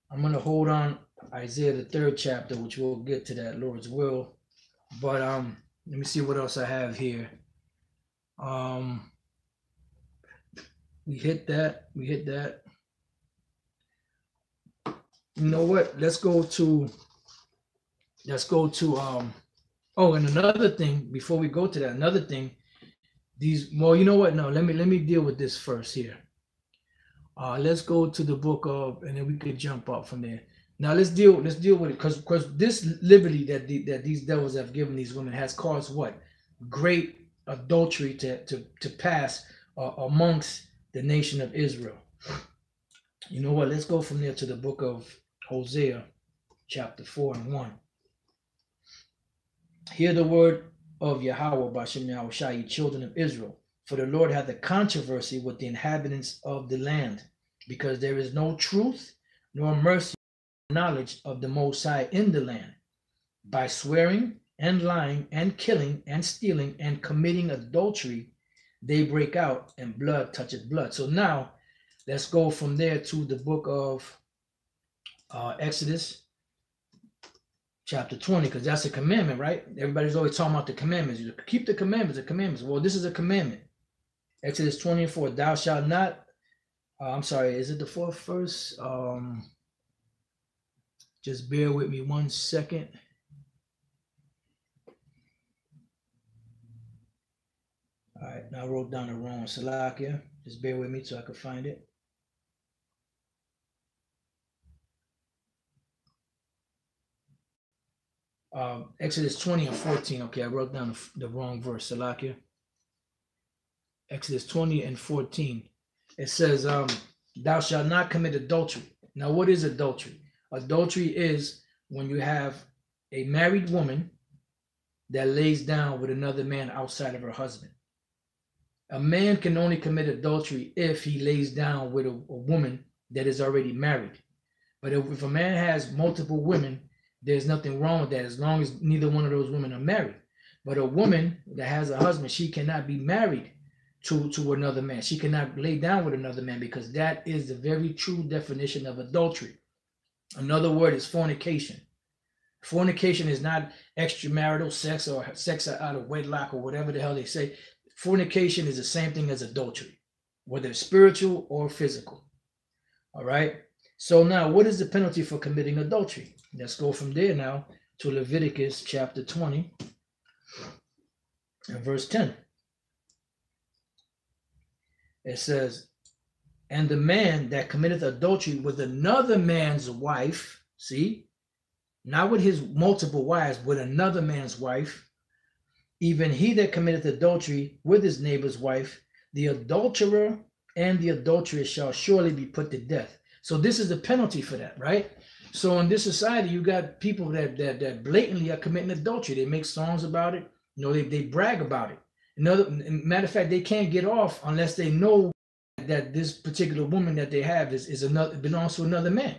I'm going to hold on Isaiah, the 3rd chapter, which we'll get to that, Lord's will. But let me see what else I have here. We hit that. You know what? Let's go to oh, and another thing before we go to that, another thing, you know what? No, let me deal with this first here. Let's go to the book of, and then we could jump up from there. Now let's deal with it, because this liberty that these devils have given these women has caused what? Great adultery to pass amongst the nation of Israel. You know what? Let's go from there to the book of Hosea, chapter 4:1. Hear the word of Yahweh Bashem Yahushai, ye children of Israel. For the Lord hath a controversy with the inhabitants of the land, because there is no truth nor mercy nor knowledge of the Most High in the land. By swearing and lying and killing and stealing and committing adultery, they break out, and blood toucheth blood. So now let's go from there to the book of Exodus chapter 20, because that's a commandment, right? Everybody's always talking about the commandments. You keep the commandments, the commandments. Well, this is a commandment. Exodus 24, thou shalt not, I'm sorry, is it the fourth verse? Just bear with me 1 second. All right, now I wrote down the wrong Salakia. Just bear with me so I can find it. Exodus 20 and 14. Okay, I wrote down the wrong verse, Salakia. Exodus 20 and 14. It says, thou shalt not commit adultery. Now, what is adultery? Adultery is when you have a married woman that lays down with another man outside of her husband. A man can only commit adultery if he lays down with a woman that is already married. But if a man has multiple women, there's nothing wrong with that as long as neither one of those women are married. But a woman that has a husband, she cannot be married to another man. She cannot lay down with another man, because that is the very true definition of adultery. Another word is fornication. Fornication is not extramarital sex or sex out of wedlock or whatever the hell they say. Fornication is the same thing as adultery, whether it's spiritual or physical. All right. So now, what is the penalty for committing adultery? Let's go from there now to Leviticus chapter 20 and verse 10. It says, and the man that committeth adultery with another man's wife, see, not with his multiple wives, with another man's wife, even he that committeth adultery with his neighbor's wife, the adulterer and the adulteress shall surely be put to death. So this is the penalty for that, right? So in this society, you got people that blatantly are committing adultery. They make songs about it. You know, they brag about it. Matter of fact, they can't get off unless they know that this particular woman that they have is another, belongs to another man.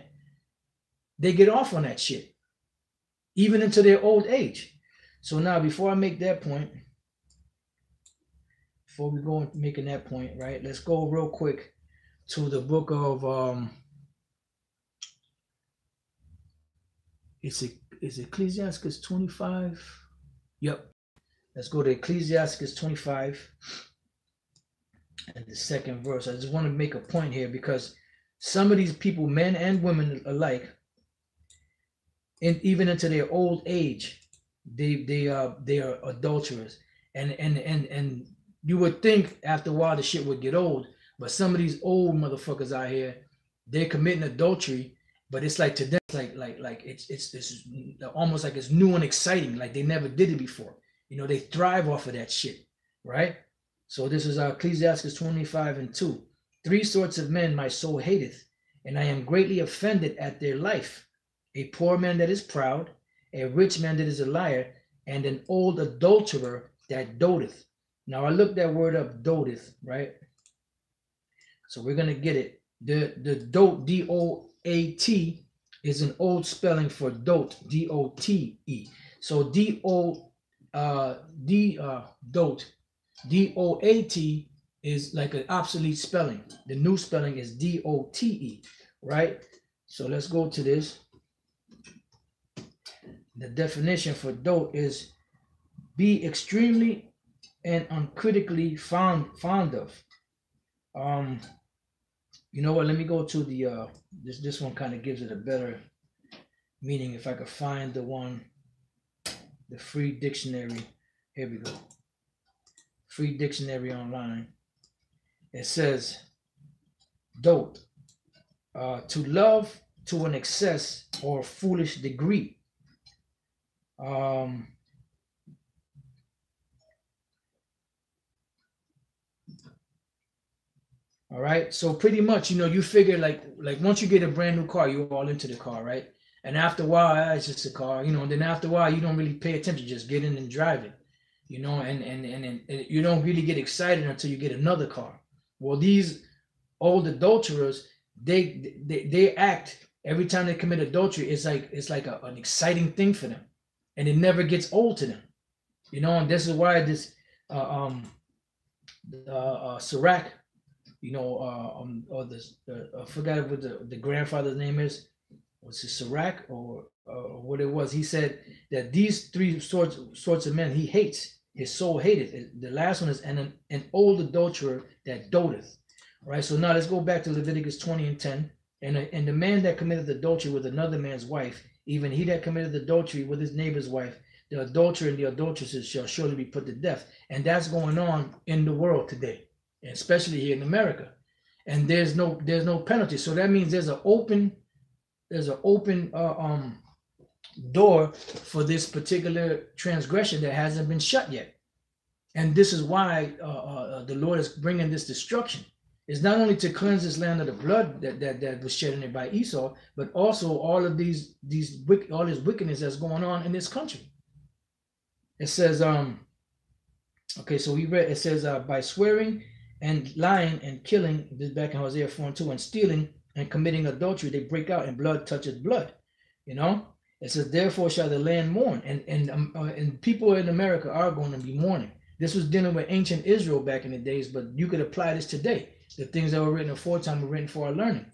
They get off on that shit, even into their old age. So now, before I make that point, before we go making that point, right? Let's go real quick to the book of is Ecclesiastes 25? Yep. Let's go to Ecclesiastes 25 and the second verse. I just want to make a point here, because some of these people, men and women alike, and even into their old age, they are adulterers. And you would think after a while the shit would get old, but some of these old motherfuckers out here, they're committing adultery, but it's like to them, it's almost like it's new and exciting, like they never did it before. You know, they thrive off of that shit, right? So this is Ecclesiastes 25 and 2. 3 sorts of men my soul hateth, and I am greatly offended at their life. A poor man that is proud, a rich man that is a liar, and an old adulterer that doteth. Now I looked that word up, doteth, right? So we're going to get it. The dote, D-O-A-T, is an old spelling for dote, D-O-T-E. So dote, D-O-A-T is like an obsolete spelling. The new spelling is D-O-T-E, right? So let's go to this. The definition for dote is be extremely and uncritically fond of. You know what? Let me go to the this one kind of gives it a better meaning. If I could find the free dictionary. Here we go. Free dictionary online. It says dote, to love to an excess or foolish degree. All right, so pretty much, you know, you figure like once you get a brand new car, you're all into the car, right? And after a while, it's just a car, you know. And then after a while, you don't really pay attention, just get in and drive it, you know. And you don't really get excited until you get another car. Well, these old adulterers, they act every time they commit adultery. It's like an exciting thing for them, and it never gets old to them. You know, and this is why this Sirach, you know, or this I forgot what the grandfather's name is. Was it Sirach or what it was? He said that these three sorts of men he hates. His soul hated. The last one is an old adulterer that doteth. All right. So now let's go back to Leviticus 20 and 10. And the man that committed adultery with another man's wife, even he that committed adultery with his neighbor's wife, the adulterer and the adulteresses shall surely be put to death. And that's going on in the world today, especially here in America. And there's no penalty. So that means there's an open door for this particular transgression that hasn't been shut yet. And this is why the Lord is bringing this destruction. It's not only to cleanse this land of the blood that was shed in it by Esau, but also all of all this wickedness that's going on in this country. It says, okay, so we read, it says, by swearing and lying and killing, this back in Hosea 4:2, and stealing and committing adultery, they break out, and blood touches blood. You know, it says, therefore shall the land mourn, and people in America are going to be mourning. This was dealing with ancient Israel back in the days, but you could apply this today. The things that were written aforetime were written for our learning.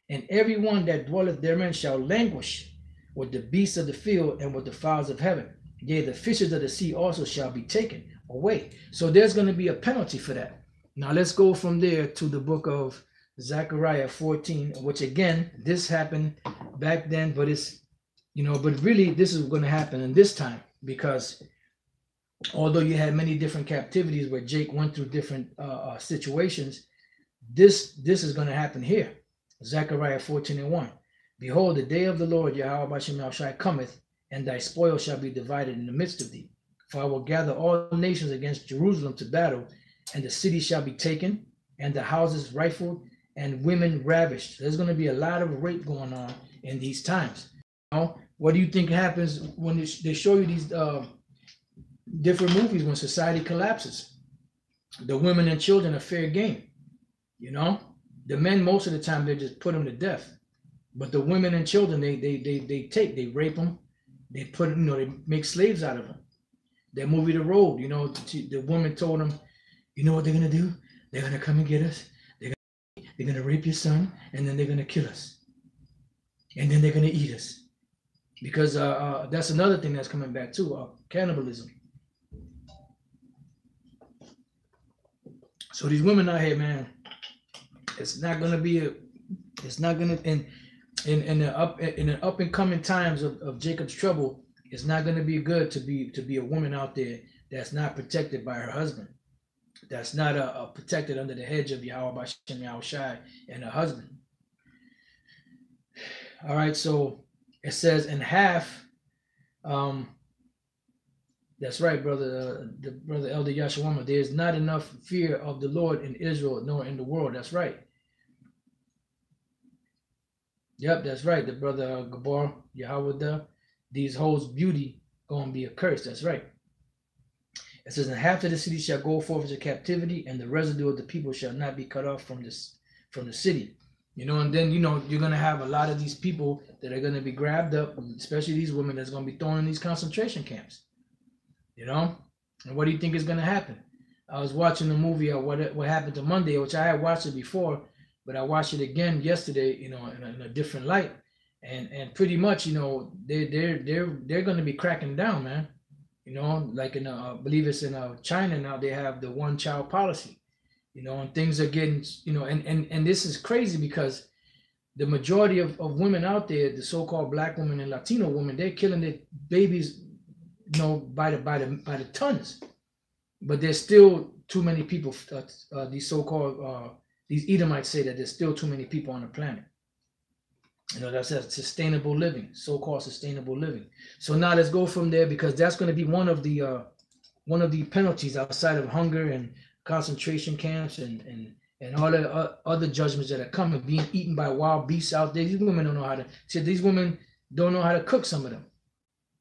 And everyone that dwelleth therein shall languish with the beasts of the field and with the fowls of heaven. Yea, the fishes of the sea also shall be taken away. So there's going to be a penalty for that. Now let's go from there to the book of Zechariah 14, which again, this happened back then, but it's, you know, but really this is going to happen in this time, because although you had many different captivities where Jake went through different situations, this is going to happen here. Zechariah 14:1. Behold, the day of the Lord Yahweh Bashem Yahushai cometh, and thy spoil shall be divided in the midst of thee. For I will gather all nations against Jerusalem to battle, and the city shall be taken, and the houses rifled, and women ravished. There's going to be a lot of rape going on in these times. You know, what do you think happens when they show you these different movies when society collapses? The women and children are fair game. You know, the men, most of the time, they just put them to death. But the women and children, they rape them. They put, you know, they make slaves out of them. That movie, The Road, you know, the woman told them, you know what they're going to do? They're going to come and get us. They're going to rape your son, and then they're going to kill us. And then they're going to eat us. Because that's another thing that's coming back too, cannibalism. So these women out here, man, it's not going to be in the up and coming times of Jacob's trouble. It's not going to be good to be a woman out there that's not protected by her husband, that's not protected under the hedge of Yahweh Bashem Yahushai and her husband. All right, so it says in half. That's right, brother. The brother Elder Yashawama. There is not enough fear of the Lord in Israel nor in the world. That's right. Yep, that's right. The brother Gabar Yahweh. These hoes' beauty gonna be accursed. That's right. It says, and half of the city shall go forth into captivity, and the residue of the people shall not be cut off from the city. You know, and then, you know, you're gonna have a lot of these people that are gonna be grabbed up, especially these women that's gonna be thrown in these concentration camps. You know, and what do you think is gonna happen? I was watching the movie What Happened to Monday, which I had watched it before, but I watched it again yesterday, you know, in a different light, and pretty much, you know, they're going to be cracking down, man. You know, like in I believe it's in China now, they have the one-child policy, you know, and things are getting, you know, and this is crazy because the majority of women out there, the so-called black women and Latino women, they're killing their babies, you know, by the tons, but there's still too many people. These so-called these Edomites say that there's still too many people on the planet. You know, that's sustainable living, so-called sustainable living. So now let's go from there, because that's going to be one of the penalties outside of hunger and concentration camps and all the other judgments that are coming, being eaten by wild beasts out there. These women don't know how to. See, these women don't know how to cook. Some of them.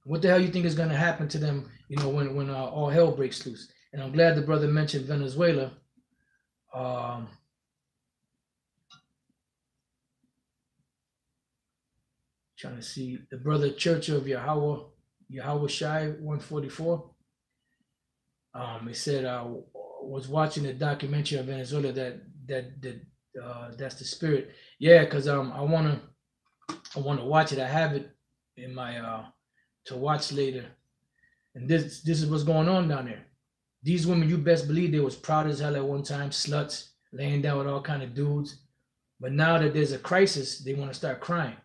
What the hell you think is going to happen to them? You know, when all hell breaks loose. And I'm glad the brother mentioned Venezuela. Trying to see the brother Church of Yahweh Yahweh Shai 144. It said I was watching a documentary of Venezuela that's the spirit. Yeah, because I wanna watch it. I have it in my to watch later. And this is what's going on down there. These women, you best believe they was proud as hell at one time, sluts, laying down with all kind of dudes. But now that there's a crisis, they want to start crying.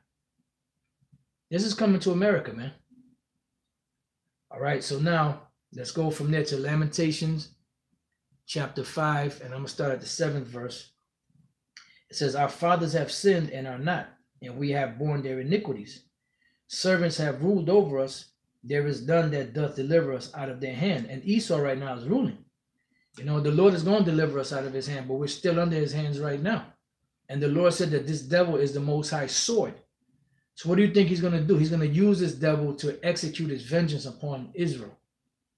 This is coming to America, man. All right, so now let's go from there to Lamentations chapter 5, and I'm going to start at the 7th verse. It says, our fathers have sinned and are not, and we have borne their iniquities. Servants have ruled over us. There is none that doth deliver us out of their hand. And Esau right now is ruling. You know, the Lord is going to deliver us out of his hand, but we're still under his hands right now. And the Lord said that this devil is the Most High sword. So what do you think he's going to do? He's going to use this devil to execute his vengeance upon Israel.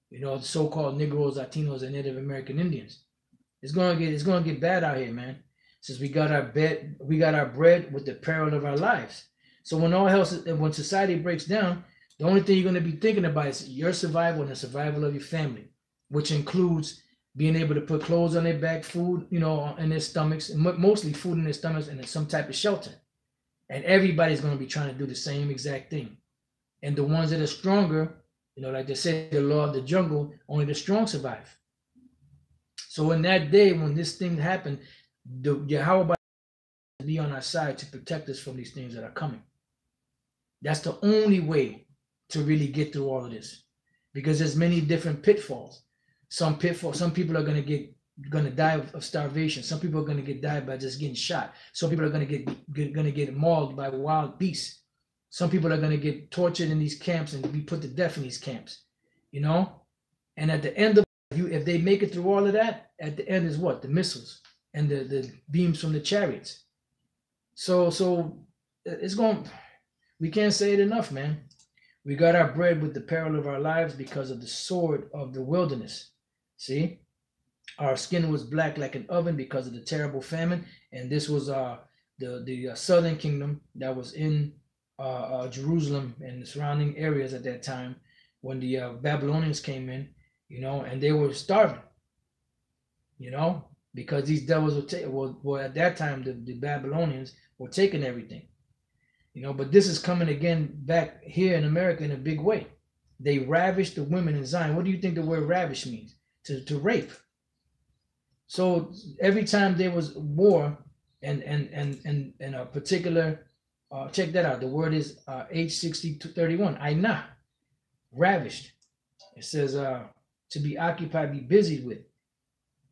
You know, the so-called Negroes, Latinos, and Native American Indians. It's going to get bad out here, man. Since we got our bread with the peril of our lives. So when society breaks down, the only thing you're going to be thinking about is your survival and the survival of your family, which includes being able to put clothes on their back, food, you know, in their stomachs, and mostly food in their stomachs and some type of shelter. And everybody's going to be trying to do the same exact thing. And the ones that are stronger, you know, like they say, the law of the jungle, only the strong survive. So in that day, when this thing happened, Yahweh will be on our side to protect us from these things that are coming. That's the only way to really get through all of this, because there's many different pitfalls. Some people are going to die of starvation. Some people are going to die by just getting shot. Some people are going to get mauled by wild beasts. Some people are going to get tortured in these camps and be put to death in these camps. You know, and at the end of if they make it through all of that, at the end is what? The missiles and the beams from the chariots. So it's going. We can't say it enough, man. We got our bread with the peril of our lives because of the sword of the wilderness. See, our skin was black like an oven because of the terrible famine, and this was the southern kingdom that was in Jerusalem and the surrounding areas at that time when the Babylonians came in, you know, and they were starving, you know, because these devils were at that time the Babylonians were taking everything. You know, but this is coming again back here in America in a big way. They ravished the women in Zion. What do you think the word ravish means? To rape. So every time there was war and a particular, check that out. The word is H6031. Aina, ravished. It says to be occupied, be busied with.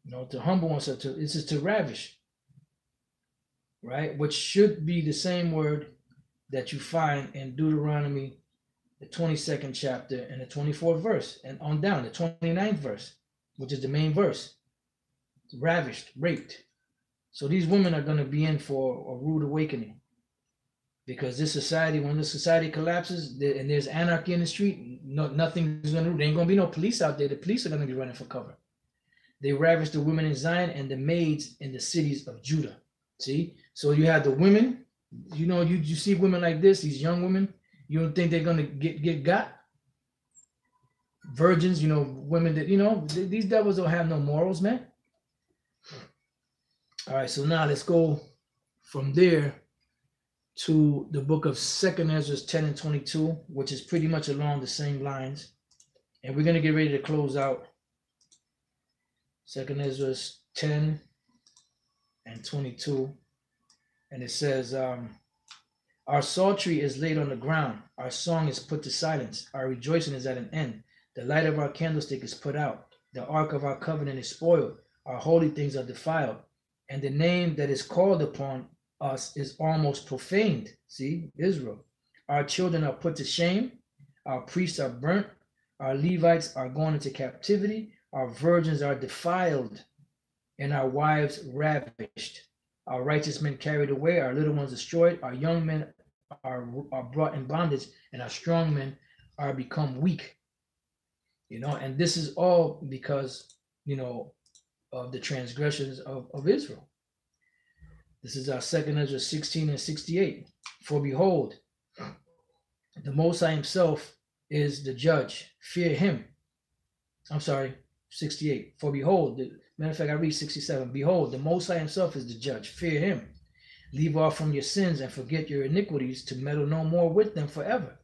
You know, to humble oneself. This is to ravish. Right? Which should be the same word that you find in Deuteronomy, the 22nd chapter and the 24th verse, and on down, the 29th verse, which is the main verse. Ravished, raped. So these women are going to be in for a rude awakening. Because this society, when this society collapses and there's anarchy in the street, nothing's going to do. There ain't going to be no police out there. The police are going to be running for cover. They ravished the women in Zion and the maids in the cities of Judah. See? So you have the women. You know, you see women like this, these young women, you don't think they're gonna get got? Virgins, you know, women that, you know, these devils don't have no morals, man. All right, so now let's go from there to the book of 2nd Ezra 10 and 22, which is pretty much along the same lines. And we're gonna get ready to close out 2nd Ezra 10 and 22. And it says, our psaltery is laid on the ground. Our song is put to silence. Our rejoicing is at an end. The light of our candlestick is put out. The ark of our covenant is spoiled. Our holy things are defiled. And the name that is called upon us is almost profaned. See, Israel. Our children are put to shame. Our priests are burnt. Our Levites are gone into captivity. Our virgins are defiled. And our wives ravished. Our righteous men carried away, our little ones destroyed, our young men are brought in bondage, and our strong men are become weak. You know, and this is all because, you know, of the transgressions of Israel. This is our 2nd Ezra 16 and 68. For behold, the Most High himself is the judge. Fear him. I'm sorry, 68. For behold, matter of fact, I read 67. Behold, the Most High himself is the judge. Fear him. Leave off from your sins and forget your iniquities, to meddle no more with them forever.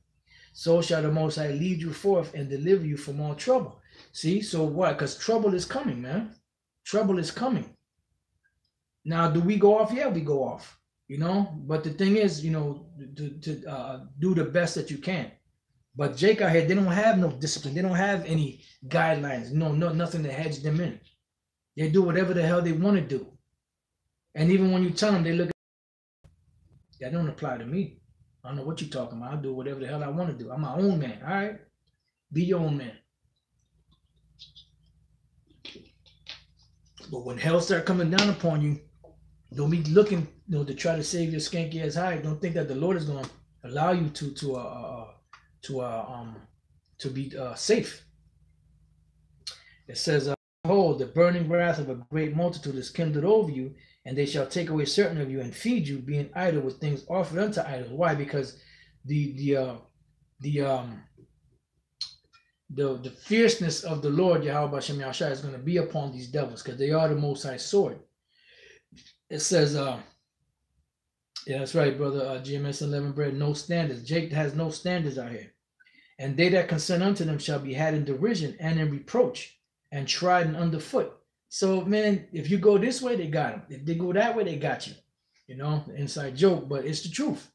So shall the Most High lead you forth and deliver you from all trouble. See, so what? Because trouble is coming, man. Trouble is coming. Now, do we go off? Yeah, we go off. You know, but the thing is, you know, to do the best that you can. But Jake out here, they don't have no discipline. They don't have any guidelines. No, nothing to hedge them in. They do whatever the hell they want to do. And even when you tell them, they look at that don't apply to me. I don't know what you're talking about. I'll do whatever the hell I want to do. I'm my own man. All right? Be your own man. But when hell start coming down upon you, don't be looking, you know, to try to save your skanky ass hide. Don't think that the Lord is going to allow you to be safe. It says, behold, the burning wrath of a great multitude is kindled over you, and they shall take away certain of you and feed you, being idle with things offered unto idols. Why? Because the fierceness of the Lord Yahweh Bashem Yahshua is going to be upon these devils, because they are the Most High sword. It says, yeah, that's right, brother. GMS11 bread, no standards. Jake has no standards out here. And they that consent unto them shall be had in derision and in reproach and trodden underfoot. So, man, if you go this way, they got them. If they go that way, they got you. You know, inside joke, but it's the truth.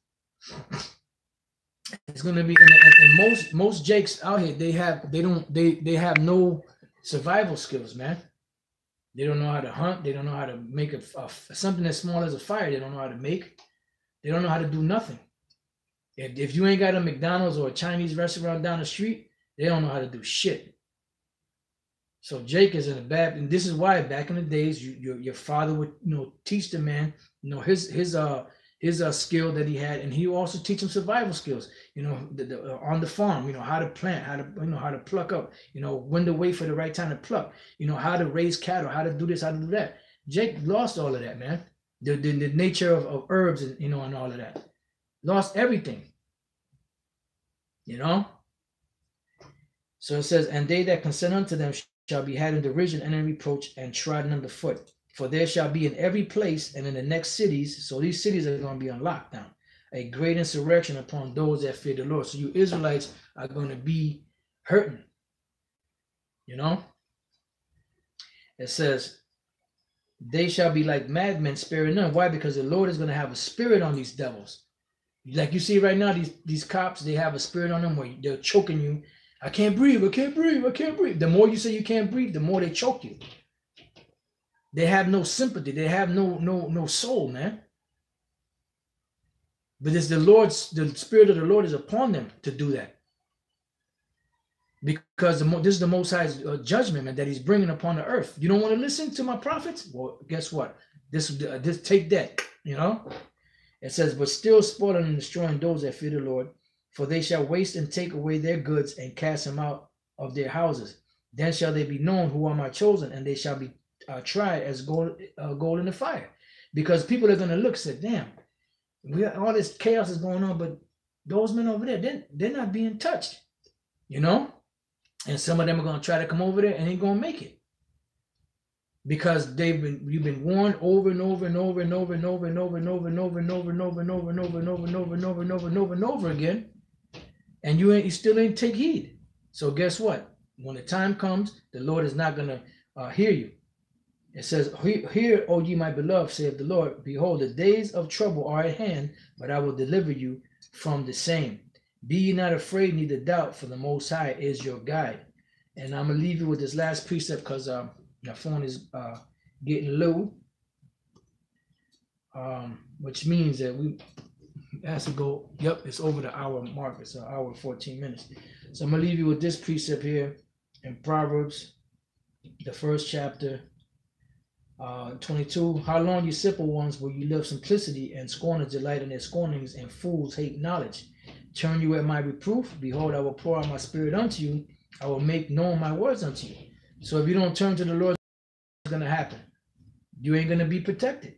It's gonna be, and most Jakes out here, they have no survival skills, man. They don't know how to hunt. They don't know how to make something as small as a fire. They don't know how to make. They don't know how to do nothing. If you ain't got a McDonald's or a Chinese restaurant down the street, they don't know how to do shit. So Jake is in a bad, and this is why back in the days, your father would, you know, teach the man, you know, his skill that he had, and he also teach him survival skills. You know, on the farm, you know, how to plant, how to pluck up, you know, when to wait for the right time to pluck, you know, how to raise cattle, how to do this, how to do that. Jake lost all of that, man. The nature of herbs and, you know, and all of that. Lost everything. You know? So it says, and they that consent unto them shall be had in derision and in reproach and trodden underfoot. For there shall be in every place and in the next cities, so these cities are going to be on lockdown, a great insurrection upon those that fear the Lord. So you Israelites are going to be hurting. You know? It says, they shall be like madmen, sparing none. Why? Because the Lord is going to have a spirit on these devils. Like you see right now, these cops, they have a spirit on them where they're choking you. I can't breathe, I can't breathe, I can't breathe. The more you say you can't breathe, the more they choke you. They have no sympathy. They have no soul, man. But it's the spirit of the Lord is upon them to do that. Because this is the Most High's judgment, man, that he's bringing upon the earth. You don't want to listen to my prophets? Well, guess what? This take that, you know? It says, but still spoiling and destroying those that fear the Lord, for they shall waste and take away their goods and cast them out of their houses. Then shall they be known who are my chosen, and they shall be tried as gold in the fire. Because people are going to look and say, damn, all this chaos is going on, but those men over there, they're not being touched, you know? And some of them are going to try to come over there and ain't going to make it. Because you've been warned over and over and over and over and over and over and over and over and over and over and over and over and over and over and over and over and over and over again, and you still ain't take heed. So guess what? When the time comes, the Lord is not gonna hear you. It says, "Hear, O ye my beloved, saith the Lord. Behold, the days of trouble are at hand, but I will deliver you from the same. Be ye not afraid, neither doubt, for the Most High is your guide." And I'm gonna leave you with this last precept because my phone is getting low, which means that we has to go. Yep, it's over the hour mark. It's an hour 14 minutes. So I'm gonna leave you with this precept here in Proverbs, the first chapter, 22. How long, you simple ones, will you love simplicity, and scorners delight in their scornings, and fools hate knowledge? Turn you at my reproof. Behold, I will pour out my spirit unto you. I will make known my words unto you. So if you don't turn to the Lord, what's going to happen? You ain't going to be protected.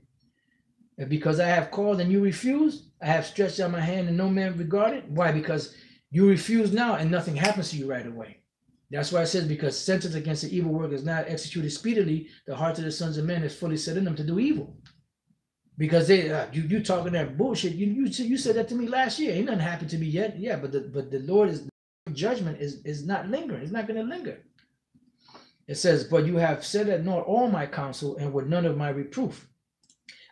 And because I have called and you refused, I have stretched out my hand and no man regarded. Why? Because You refuse now and nothing happens to you right away. That's why it says, because sentence against the evil work is not executed speedily, the heart of the sons of men is fully set in them to do evil. Because they, you talking that bullshit. You said that to me last year. Ain't nothing happened to me yet. Yeah, but the Lord is, judgment is not lingering. It's not going to linger. It says, but you have said at naught all my counsel, and with none of my reproof.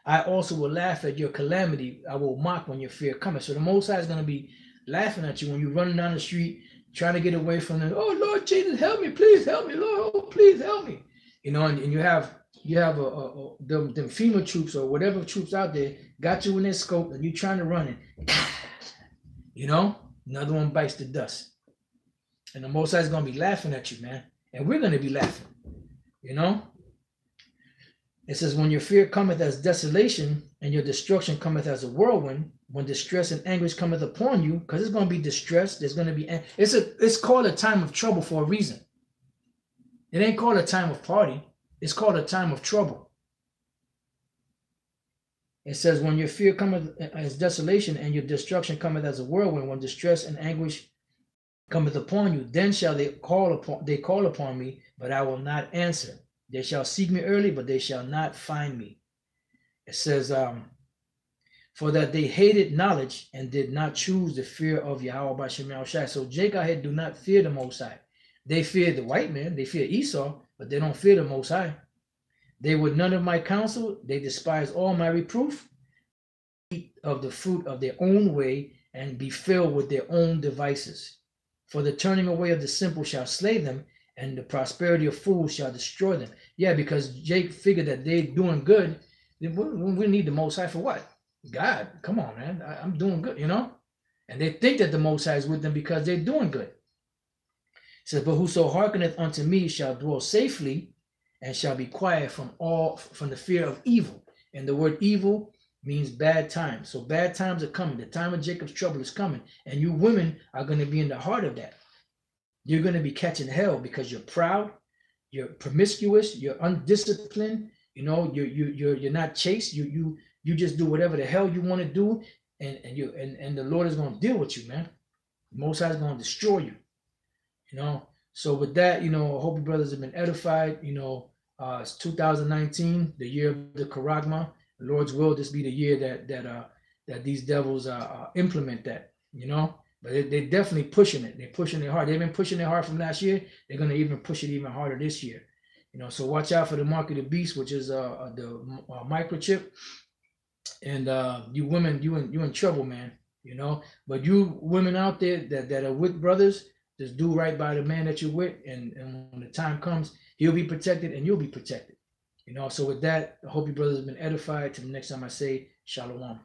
I also will laugh at your calamity. I will mock when your fear cometh. So the Most High is going to be laughing at you when you're running down the street trying to get away from them. Oh, Lord Jesus, help me, please help me, Lord, oh, please help me. You know, and you have them FEMA troops or whatever troops out there got you in their scope, and you're trying to run it. You know, another one bites the dust. And the Most High is going to be laughing at you, man. And we're going to be laughing, you know. It says, when your fear cometh as desolation and your destruction cometh as a whirlwind, when distress and anguish cometh upon you, because it's going to be distress, there's going to be, it's called a time of trouble for a reason. It ain't called a time of party. It's called a time of trouble. It says, when your fear cometh as desolation and your destruction cometh as a whirlwind, when distress and anguish cometh upon you, then shall they call upon me, but I will not answer. They shall seek me early, but they shall not find me. It says, for that they hated knowledge and did not choose the fear of Yahweh B'Shem Yahushai. So Jacob had do not fear the Most High. They fear the white man, they fear Esau, but they don't fear the Most High. They would none of my counsel, they despise all my reproof, eat of the fruit of their own way, and be filled with their own devices. For the turning away of the simple shall slay them, and the prosperity of fools shall destroy them. Yeah, because Jake figured that they're doing good. We need the Most High for what? God, come on, man. I'm doing good, you know? And they think that the Most High is with them because they're doing good. It says, but whoso hearkeneth unto me shall dwell safely and shall be quiet from the fear of evil. And the word evil means bad times. So bad times are coming. The time of Jacob's trouble is coming. And you women are going to be in the heart of that. You're going to be catching hell because you're proud, you're promiscuous, you're undisciplined, you know, you're not chaste, you just do whatever the hell you want to do, and the Lord is going to deal with you, man. The Most High is going to destroy you, you know. So with that, you know, I hope you brothers have been edified. You know, it's 2019, the year of the Charagma. The Lord's will, this be the year that these devils implement that, you know. But they're definitely pushing it. They're pushing it hard. They've been pushing it hard from last year. They're going to even push it even harder this year. You know, so watch out for the mark of the beast, which is the microchip. And you women, you in trouble, man. You know, but you women out there that are with brothers, just do right by the man that you're with, and when the time comes, he'll be protected and you'll be protected. You know, so with that, I hope you brothers have been edified. Till the next time I say shalom.